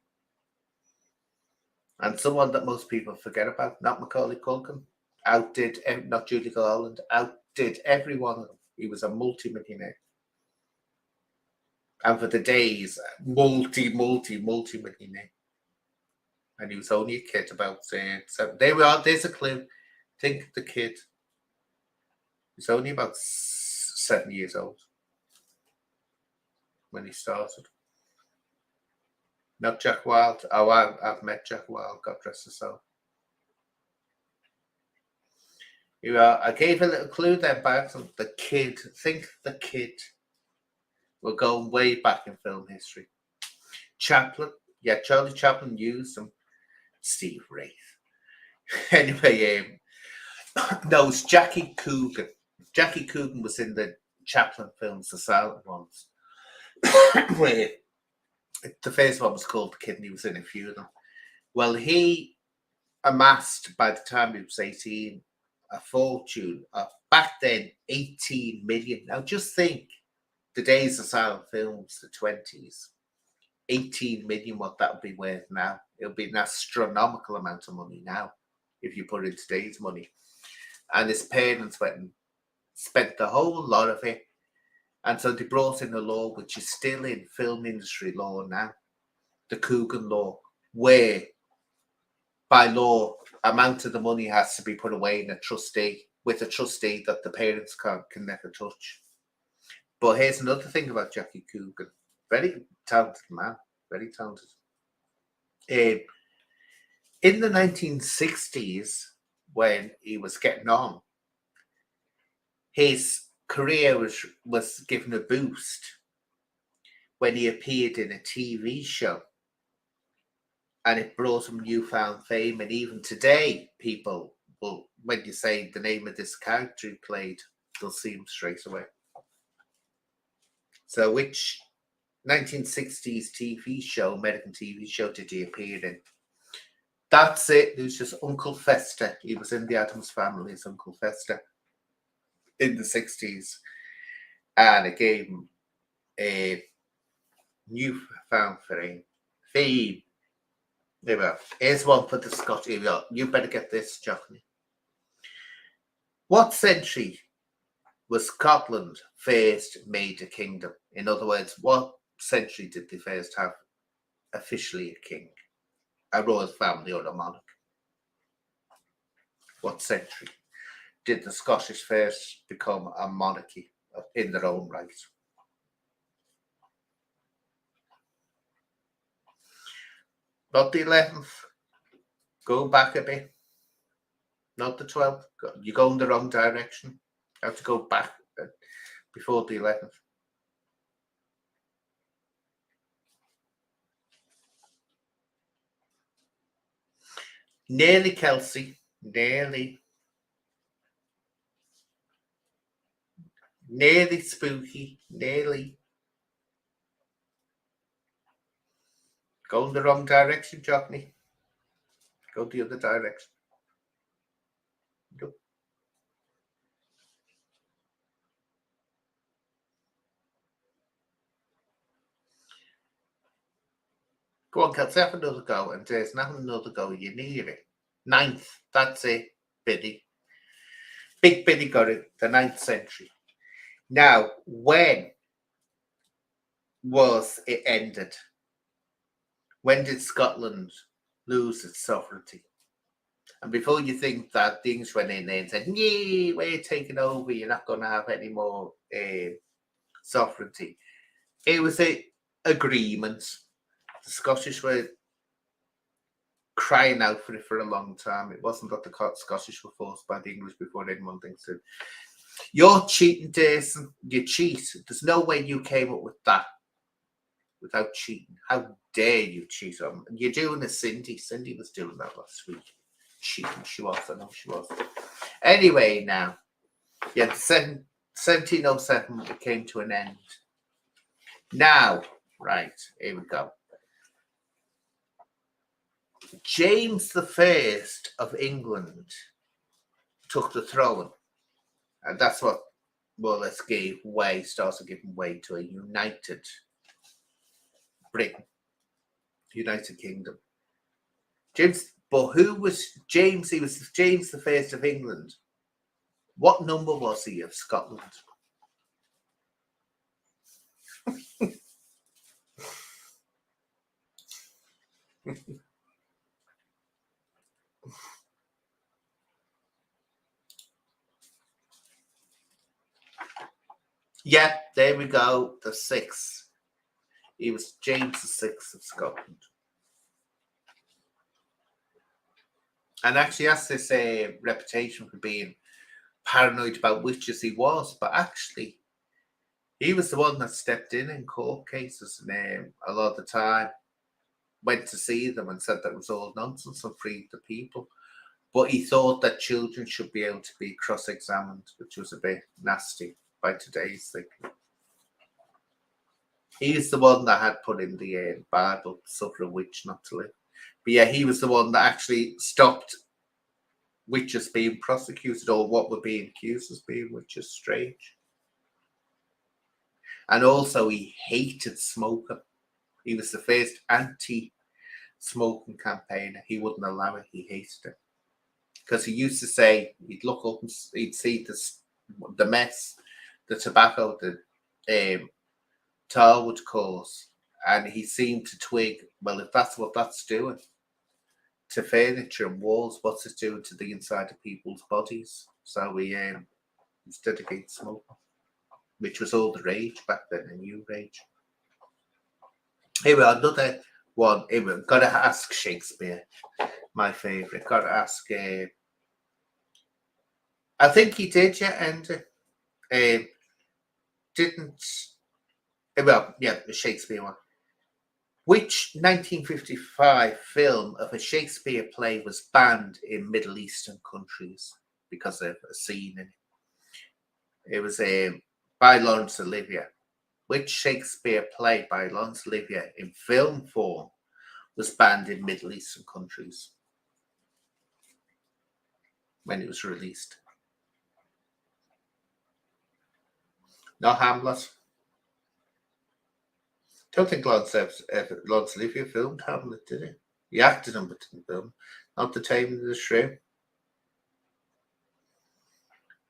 And someone that most people forget about, not Macaulay Culkin, outdid, not Judy Garland, outdid every one of them. He was a multi-millionaire. And for the days, multi-millionaire. And he was only a kid about 7. There we are, there's a clue. Think the kid. He's only about 7 years old when he started. Not Jack Wilde. Oh, I've met Jack Wilde, God rest his soul. I gave a little clue there back to the kid. Think the kid. We're going way back in film history. Chaplin. Yeah, Charlie Chaplin used him. Steve Wraith. Anyway, no, it's Jackie Coogan. Jackie Coogan was in the Chaplin films, the silent ones. Where the first one was called The Kid, and he was in a few of them. Well, he amassed, by the time he was 18, a fortune of, back then, 18 million. Now, just think, the days of silent films, the 20s, 18 million, what that would be worth now. It would be an astronomical amount of money now, if you put it in today's money. And his parents went and spent the whole lot of it. And so they brought in a law which is still in film industry law now, the Coogan law, where by law, amount of the money has to be put away in a trustee, with a trustee that the parents can never touch. But here's another thing about Jackie Coogan. Very talented man, very talented. In the 1960s, when he was getting on, his career was given a boost when he appeared in a TV show, and it brought him newfound fame. And even today, people will, when you say the name of this character he played, they'll see him straight away. So which 1960s TV show, American TV show, did he appear in? That's it. It was just Uncle Fester. He was in the Addams Family as Uncle Fester in the 60s. And it gave him a newfound fame. There we are. Here's one for the Scotch. Here we are. You better get this, Johnny. What century was Scotland first made a kingdom? In other words, what century did they first have officially a king, a royal family, or a monarch? What century did the Scottish first become a monarchy in their own right? Not the 11th. Go back a bit. Not the 12th. You're going the wrong direction. You have to go back before the 11th. Nearly, Kelsey. Nearly. Nearly spooky. Nearly. Going the wrong direction, Johnny. Go the other direction. Go. Go on, Kelsey, have another go. And there's not another go. You're near it. 9th. That's it, Biddy. Big Biddy got it. The 9th century. Now, when was it ended? When did Scotland lose its sovereignty? And before you think that things went in there and said, "Yeah, we're taking over, you're not going to have any more sovereignty," it was an agreement. The Scottish were crying out for it for a long time. It wasn't that the Scottish were forced by the English before anyone thinks it. You're cheating, Jason. You cheat. There's no way you came up with that without cheating. How dare you cheat on? You're doing a Cindy. Cindy was doing that last week. Cheating. She was. I know she was. Anyway, now, yeah, 1707 it came to an end. Now, right, here we go. James I of England took the throne, and that's what more or less started giving way to a united Britain, United Kingdom. But who was James? He was James I of England. What number was he of Scotland? Yeah, there we go. The 6th. He was James VI of Scotland. And actually has this reputation for being paranoid about witches. He was, but actually he was the one that stepped in court cases and a lot of the time went to see them and said that was all nonsense and freed the people. But he thought that children should be able to be cross-examined, which was a bit nasty by today's thinking. He's the one that had put in the Bible, suffer a witch not to live. But yeah, he was the one that actually stopped witches being prosecuted or what were being accused as being, which is strange. And also he hated smoking. He was the first anti-smoking campaigner. He wouldn't allow it. He hated it. Because he used to say, he'd look up and he'd see the mess, the tobacco, the tar would cause. And he seemed to twig, well, if that's what that's doing to furniture and walls, what's it doing to the inside of people's bodies? So he was dedicated to smoking, which was all the rage back then, a new rage. Here we are, another one. Here we've got to ask Shakespeare, my favourite. Got to ask. I think he did, yeah, and didn't. Well, yeah, the Shakespeare one. Which 1955 film of a Shakespeare play was banned in Middle Eastern countries because of a scene in it? It was by Laurence Olivier. Which Shakespeare play by Laurence Olivier in film form was banned in Middle Eastern countries? when it was released. Not Hamlet. Don't think Laurence Olivier filmed Hamlet, did he? He acted in but didn't film. Not The Taming of the Shrew.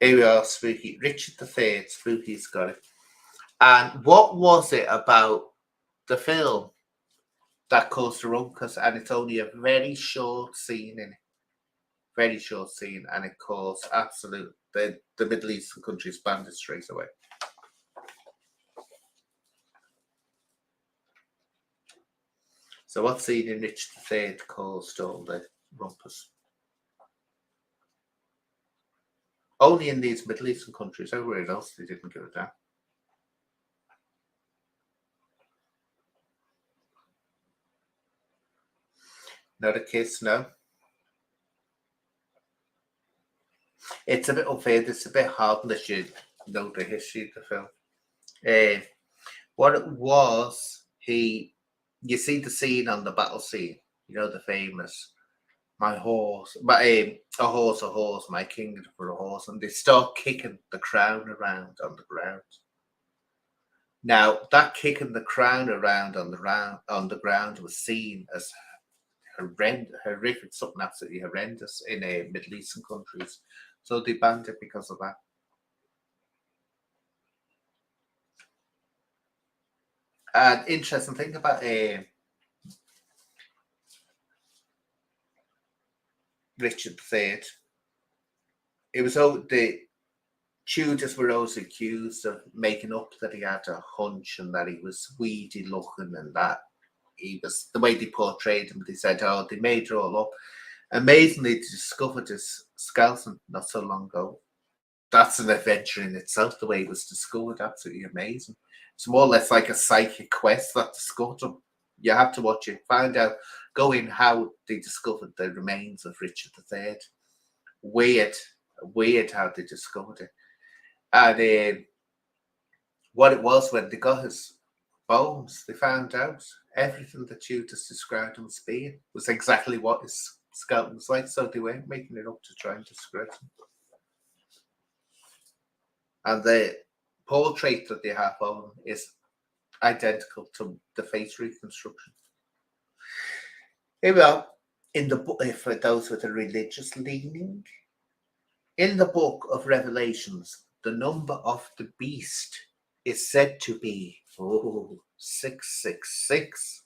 Here we are, Spooky. Richard III, Spooky's got it. And what was it about the film that caused the ruckus? And it's only a very short scene in it. Very short scene, and it caused the Middle Eastern countries banned it straight away. So what scene in Richard III caused all the rumpus? Only in these Middle Eastern countries. Everywhere else they didn't give it down. Not a kiss, no. It's a bit unfair. It's a bit hard unless you know the history of the film. What it was, you see the scene on the battle scene, you know, the famous, my horse, a horse, my kingdom for a horse, and they start kicking the crown around on the ground. Now, that kicking the crown around on the ground was seen as horrific, something absolutely horrendous in Middle Eastern countries. So they banned it because of that. An interesting thing about Richard III, it was the Tudors were always accused of making up that he had a hunch and that he was weedy looking and that he was, the way they portrayed him, they said, oh, they made it all up. Amazingly, they discovered his skeleton not so long ago. That's an adventure in itself, the way it was discovered. Absolutely amazing. It's more or less like a psychic quest that discovered him. You have to watch it, find out, go in how they discovered the remains of Richard III. Weird how they discovered it. And what it was when they got his bones, they found out everything that Tudors described him as being was exactly what his skeleton was like. So they weren't making it up to try and describe him. And the portrait that they have on is identical to the face reconstruction. Here we are in the book, for those with a religious leaning. In the book of Revelations, the number of the beast is said to be 666.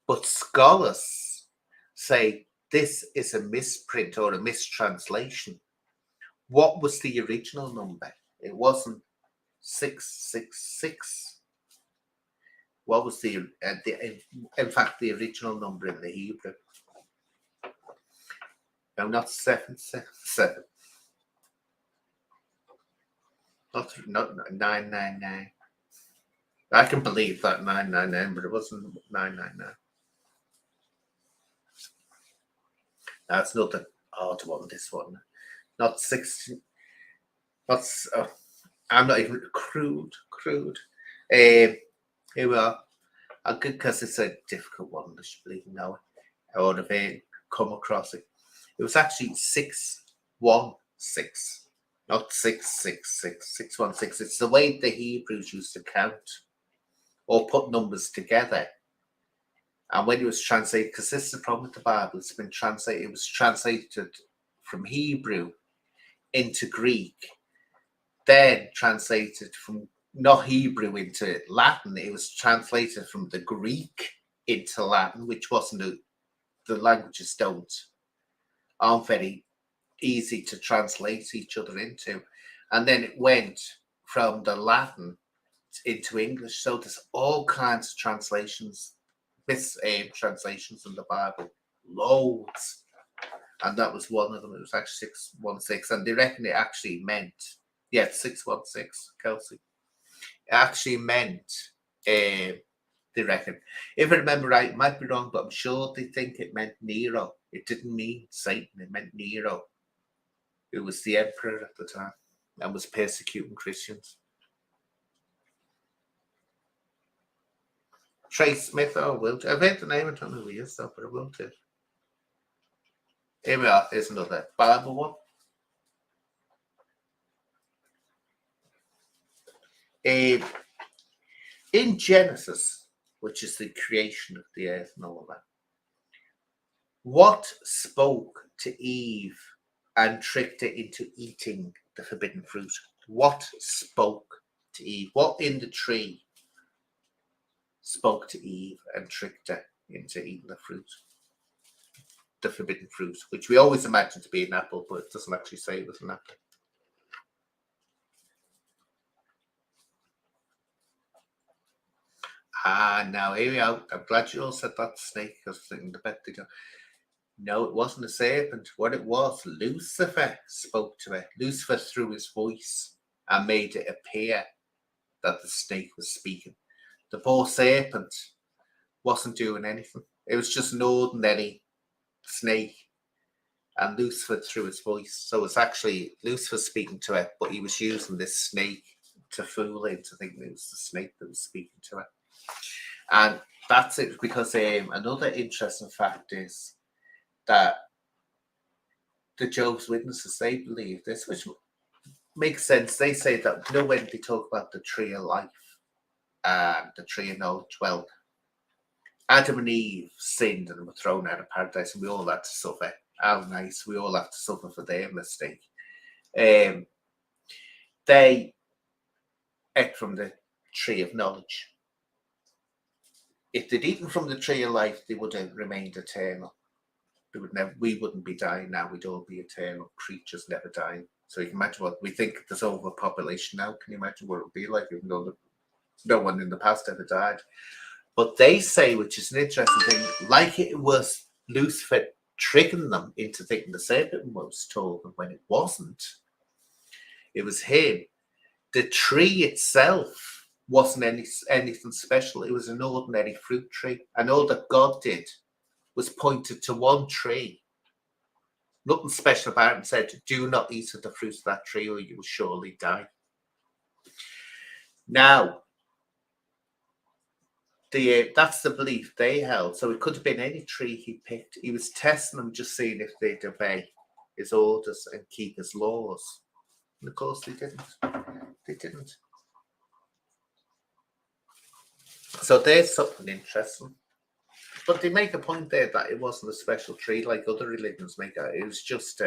But scholars say this is a misprint or a mistranslation. What was the original number? It wasn't 666. What was in fact, the original number in the Hebrew? No, not 777. Not 999. I can believe that 999, but it wasn't 999. That's not an odd one, this one. Not 60. That's, I'm not even crude. Here we are. Because it's a difficult one, I should believe now. I would have come across it. It was actually 616, not 666, 616. It's the way the Hebrews used to count or put numbers together. And when it was translated, because this is the problem with the Bible, it's been translated, it was translated from Hebrew into Greek, then translated from not Hebrew into Latin. It was translated from the Greek into Latin, which wasn't the languages aren't very easy to translate each other into. And then it went from the Latin into English. So there's all kinds of translations, translations in the Bible, loads. And that was one of them. It was actually 616. And they reckon it actually meant, 616, Kelsey. It actually meant, they reckon. If I remember right, it might be wrong, but I'm sure they think it meant Nero. It didn't mean Satan, it meant Nero, who was the emperor at the time and was persecuting Christians. Trace Smith, I've heard the name, I don't know who he is though, but I will do. Here we are. Here's another Bible one. In Genesis, which is the creation of the earth and all that, what spoke to Eve and tricked her into eating the forbidden fruit? What spoke to Eve? What in the tree spoke to Eve and tricked her into eating the fruit? The forbidden fruit, which we always imagine to be an apple, but it doesn't actually say it was an apple. Now here we are. I'm glad you all said that snake. I was thinking the bet they go. No, it wasn't a serpent. What it was, Lucifer spoke to her. Lucifer threw his voice and made it appear that the snake was speaking. The poor serpent wasn't doing anything. It was just an ordinary snake. And Lucifer threw his voice. So it's actually Lucifer speaking to her, but he was using this snake to fool her into thinking it was the snake that was speaking to her. And that's it, because another interesting fact is that the Jehovah's Witnesses, they believe this, which makes sense. They say that, when they talk about the tree of life and the tree of knowledge, well, Adam and Eve sinned and were thrown out of paradise, and we all had to suffer. How nice, we all have to suffer for their mistake. They ate from the tree of knowledge. If they'd eaten from the tree of life, they would have remained eternal. We wouldn't be dying now. We'd all be eternal creatures, never dying. So you can imagine what we think. There's overpopulation now. Can you imagine what it would be like, even though no one in the past ever died? But they say, which is an interesting thing, like it was Lucifer tricking them into thinking the serpent was talking when it wasn't. It was him. The tree itself wasn't anything special. It was an ordinary fruit tree. And all that God did was pointed to one tree. Nothing special about it, and said, do not eat of the fruit of that tree or you will surely die. Now, that's the belief they held. So it could have been any tree he picked. He was testing them, just seeing if they'd obey his orders and keep his laws. And of course they didn't. They didn't. So there's something interesting. But they make a point there that it wasn't a special tree like other religions make it. It was just,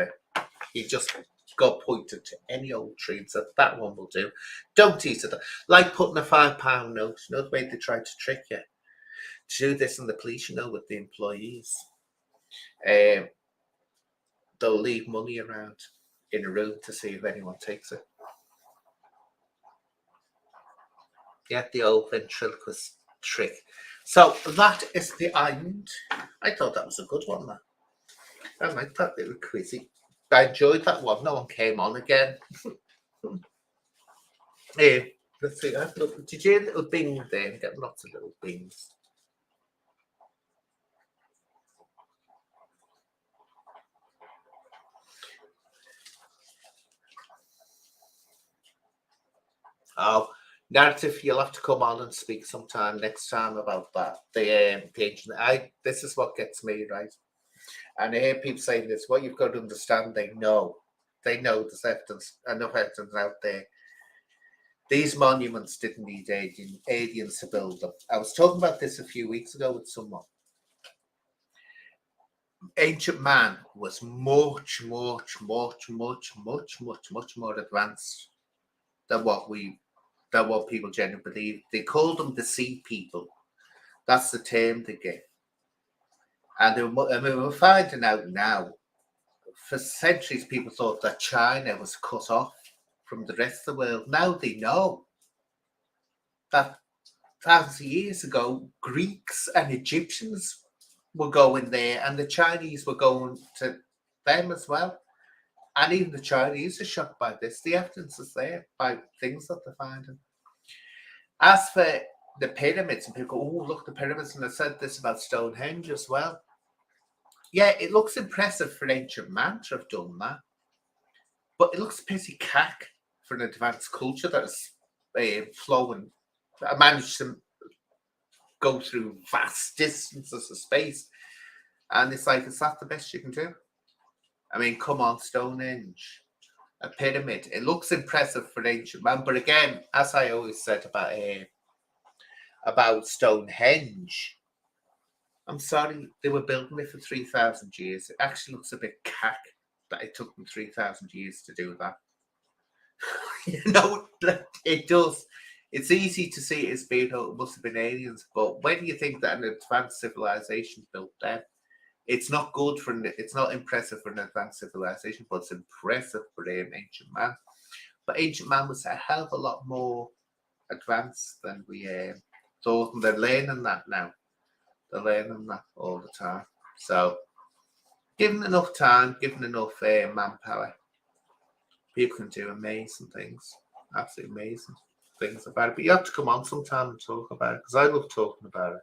he just got pointed to any old tree and said, that one will do. Don't eat it. Like putting a £5 note. You know the way they tried to trick you? To do this in the police, with the employees. They'll leave money around in a room to see if anyone takes it. Yeah, the old ventriloquist trick. So that is the end. I thought that was a good one, man. I like that little quizzy. I enjoyed that one. No one came on again. Let's see. Did you hear a little bing there? Get lots of little bings. Oh, narrative, you'll have to come on and speak sometime next time about that. The ancient. This is what gets me, right? And I hear people saying this. What you've got to understand, they know there's evidence, enough evidence out there. These monuments didn't need aliens to build them. I was talking about this a few weeks ago with someone. Ancient man was much, much, much, much, much, much, much more advanced than what people generally believe. They called them the sea people. That's the term they give. And we're finding out now, for centuries, people thought that China was cut off from the rest of the world. Now they know that thousands of years ago, Greeks and Egyptians were going there, and the Chinese were going to them as well. And even the Chinese are shocked by this. The evidence is there by things that they're finding. As for the pyramids, and people go, oh, look, the pyramids, and I said this about Stonehenge as well. Yeah, it looks impressive for ancient man to have done that. But it looks pretty cack for an advanced culture that's flowing, managed to go through vast distances of space. And it's like, is that the best you can do? I mean, come on, Stonehenge, a pyramid. It looks impressive for ancient man, but again, as I always said about Stonehenge, I'm sorry, they were building it for 3,000 years. It actually looks a bit cack that it took them 3,000 years to do that. You know, it does. It's easy to see it as being, oh, it must have been aliens, but when you think that an advanced civilization built them, it's not good for it's not impressive for an advanced civilization, but it's impressive for an ancient man. But ancient man was a hell of a lot more advanced than we thought, and they're learning that now. They're learning that all the time. So, given enough time, given enough manpower, people can do amazing things, absolutely amazing things about it. But you have to come on sometime and talk about it, because I love talking about it.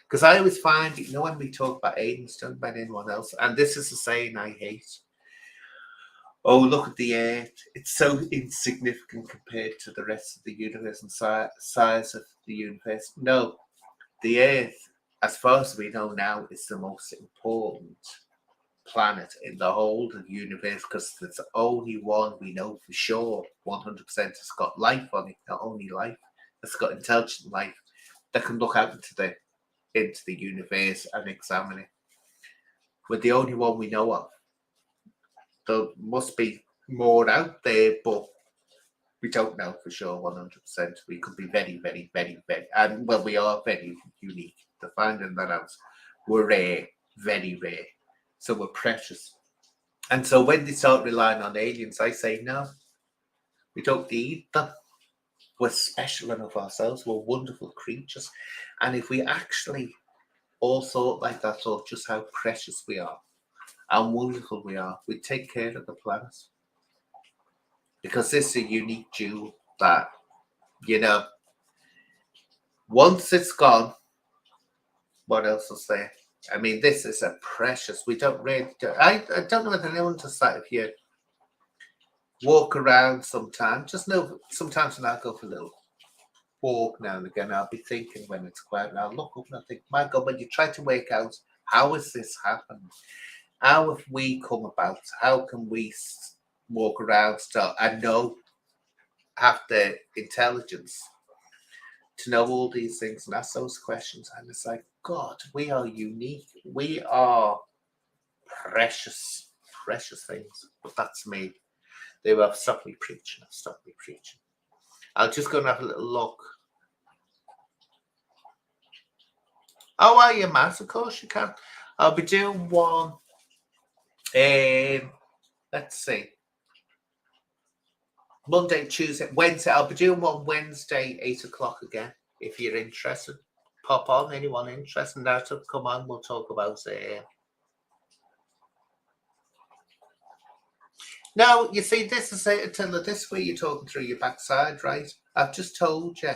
Because I always find, you know, when we talk about aliens, don't about anyone else, and this is a saying I hate. Oh, look at the Earth. It's so insignificant compared to the rest of the universe and size of the universe. No, the Earth, as far as we know now, is the most important planet in the whole of the universe, because there's only one we know for sure 100% has got life on it. Not only life, it's got intelligent life that can look out into the universe and examine it. We're the only one we know of. There must be more out there, but we don't know for sure 100%. We could be very, very, very, very, and well, we are very unique. To finding that out, we're rare, very rare. So we're precious. And so when they start relying on aliens, I say, no, we don't need them. We're special enough ourselves. We're wonderful creatures. And if we actually all thought like that, thought just how precious we are, how wonderful we are, we'd take care of the planet. Because this is a unique jewel that, you know, once it's gone, what else is there? I mean, this is a precious. We don't really. I don't know whether anyone does that. If you walk around sometimes, just know sometimes when I go for a little walk now and again, I'll be thinking when it's quiet, and I'll look up and I think, my God, when you try to work out how has this happened? How have we come about? How can we walk around still and have the intelligence to know all these things and ask those questions? And it's like, God, we are unique. We are precious, precious things. But that's me. They will stop me preaching. Stop me preaching. I'll just go and have a little look. How are you, Matt? Of course you can. I'll be doing one. Let's see. Monday, Tuesday, Wednesday. I'll be doing one Wednesday, 8 o'clock again. If you're interested, pop on. Anyone interested? Now to come on, we'll talk about Now, you see, this is it, Attila. This way you're talking through your backside, right? I've just told you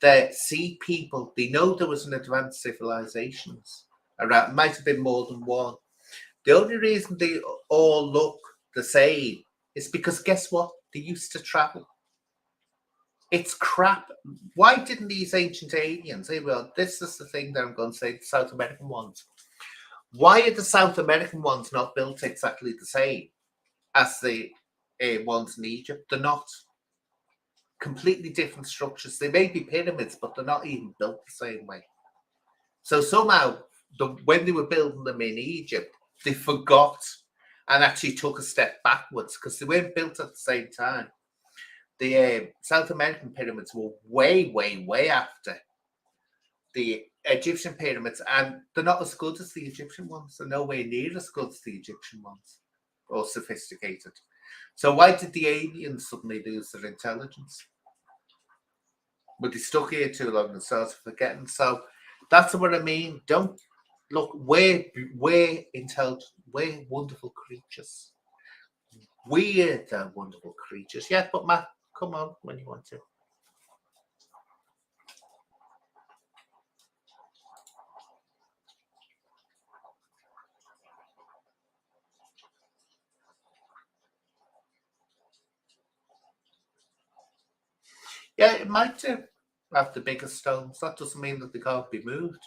that sea people, they know there was an advanced civilizations around. Might have been more than one. The only reason they all look the same is because guess what? They used to travel. It's crap. Why didn't these ancient aliens say, well, this is the thing that I'm going to say, the South American ones. Why are the South American ones not built exactly the same as the ones in Egypt? They're not. Completely different structures. They may be pyramids, but they're not even built the same way. So somehow, when they were building them in Egypt, they forgot and actually took a step backwards because they weren't built at the same time. The South American pyramids were way, way, way after the Egyptian pyramids, and they're not as good as the Egyptian ones. They're nowhere near as good as the Egyptian ones, or sophisticated. So why did the aliens suddenly lose their intelligence? But they stuck here too long and started forgetting. So that's what I mean. Don't look. We're intelligent. We're wonderful creatures. We're the wonderful creatures. Yeah, but Matt, come on when you want to. Yeah, it might do. Have the biggest stones. That doesn't mean that they can't be moved.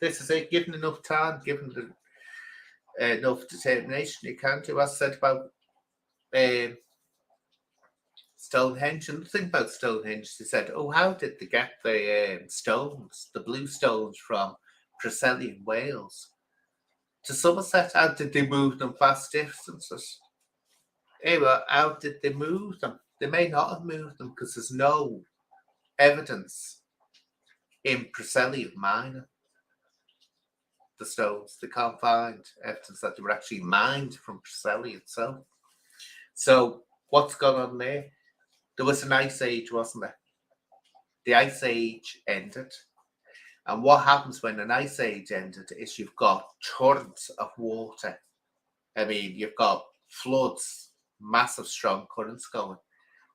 This is it. Given enough time, given enough determination, you can do. As I said about Stonehenge, and the thing about Stonehenge, they said, oh, how did they get the stones, the blue stones from Preseli in Wales to Somerset? How did they move them vast distances? Anyway, how did they move them? They may not have moved them because there's no evidence in Preseli of mining the stones. They can't find evidence that they were actually mined from Preseli itself. So what's gone on there? There was an ice age, wasn't there? The ice age ended. And what happens when an ice age ended is you've got torrents of water. I mean, you've got floods, massive strong currents going.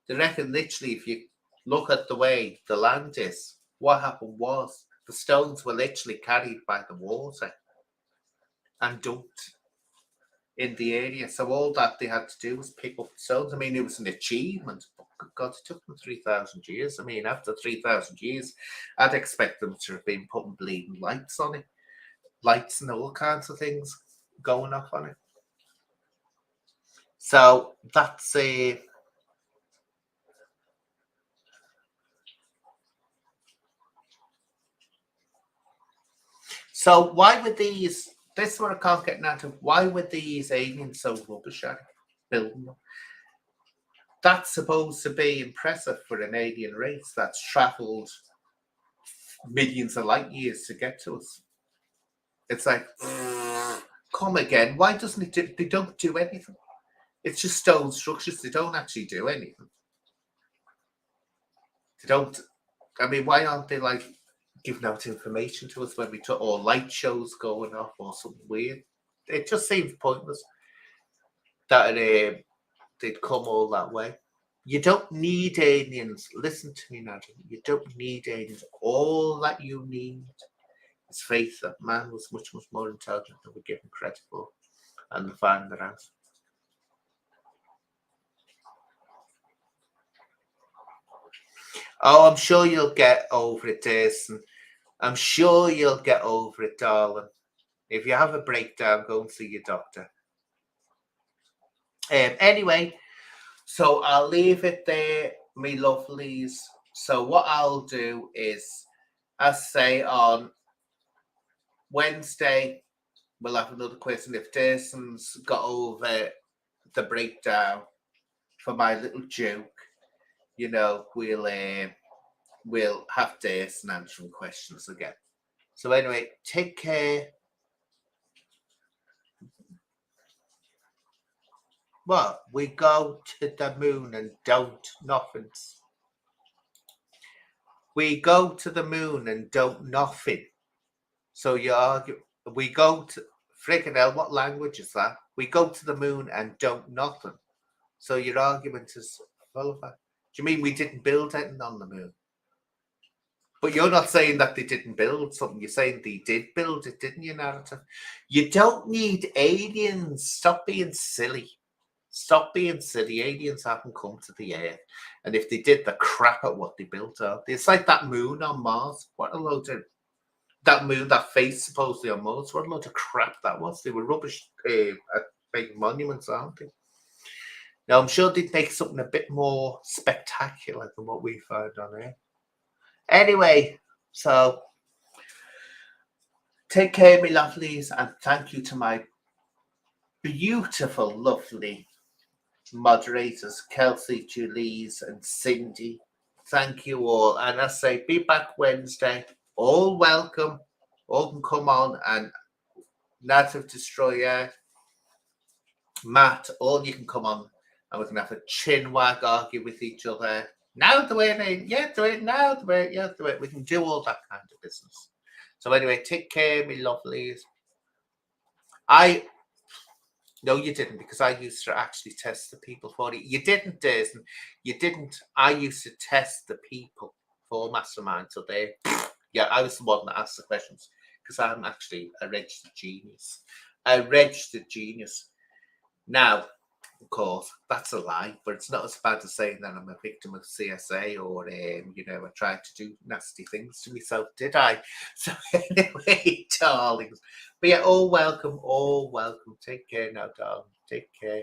They reckon literally if you look at the way the land is, what happened was the stones were literally carried by the water and dumped in the area. So all that they had to do was pick up the stones. I mean, it was an achievement. But God, it took them 3,000 years. I mean, after 3,000 years, I'd expect them to have been putting bleeding lights on it. Lights and all kinds of things going off on it. So that's a... So why were these... This is what I can't get out of. Why were these aliens so rubbish at building them? That's supposed to be impressive for an alien race that's travelled millions of light years to get to us. It's like, come again. Why doesn't it do? They don't do anything. It's just stone structures. They don't actually do anything. They don't. I mean, why aren't they like giving out information to us when we talk, or light shows going off or something weird? It just seems pointless that they'd come all that way. You don't need aliens. Listen to me, Nadia. You don't need aliens. All that you need is faith that man was much, much more intelligent than we give him credit for, and they find that out. Oh, I'm sure you'll get over it, Jason. I'm sure you'll get over it, darling. If you have a breakdown, go and see your doctor. Anyway, so I'll leave it there, me lovelies. So what I'll do is, as say on Wednesday, we'll have another quiz, and if Jason's got over the breakdown for my little joke, you know, we'll have Jason answering questions again. So anyway, take care. Well, we go to the moon and don't nothing. We go to the moon and don't nothing. So you argue, we go to, freaking hell, what language is that? We go to the moon and don't nothing. So your argument is full. Do you mean we didn't build anything on the moon? But you're not saying that they didn't build something. You're saying they did build it, didn't you, narrative? You don't need aliens. Stop being silly. Stop being silly. Aliens haven't come to the Earth. And if they did, the crap at what they built out. It's like that moon on Mars. What a load of... That moon, that face supposedly on Mars. What a load of crap that was. They were rubbish at big monuments, aren't they? Now, I'm sure they'd make something a bit more spectacular than what we found on Earth. Anyway, so take care, me lovelies, and thank you to my beautiful, lovely moderators, Kelsey, Julie's, and Cindy. Thank you all. And I say, be back Wednesday. All welcome. All can come on, and Native Destroyer, Matt, all you can come on, and we can have a chin wag, argue with each other. Now the way they, yeah, do it now the way, yeah, do it. We can do all that kind of business. So anyway, take care, me lovelies. No, you didn't, because I used to actually test the people for you. You didn't, Jason. You didn't. I used to test the people for Mastermind. So I was the one that asked the questions, because I'm actually a registered genius. A registered genius. Now, Of course, that's a lie, but it's not as bad as saying that I'm a victim of CSA or, I tried to do nasty things to myself, did I? So anyway, darlings. But yeah, all welcome, all welcome. Take care now, darling. Take care.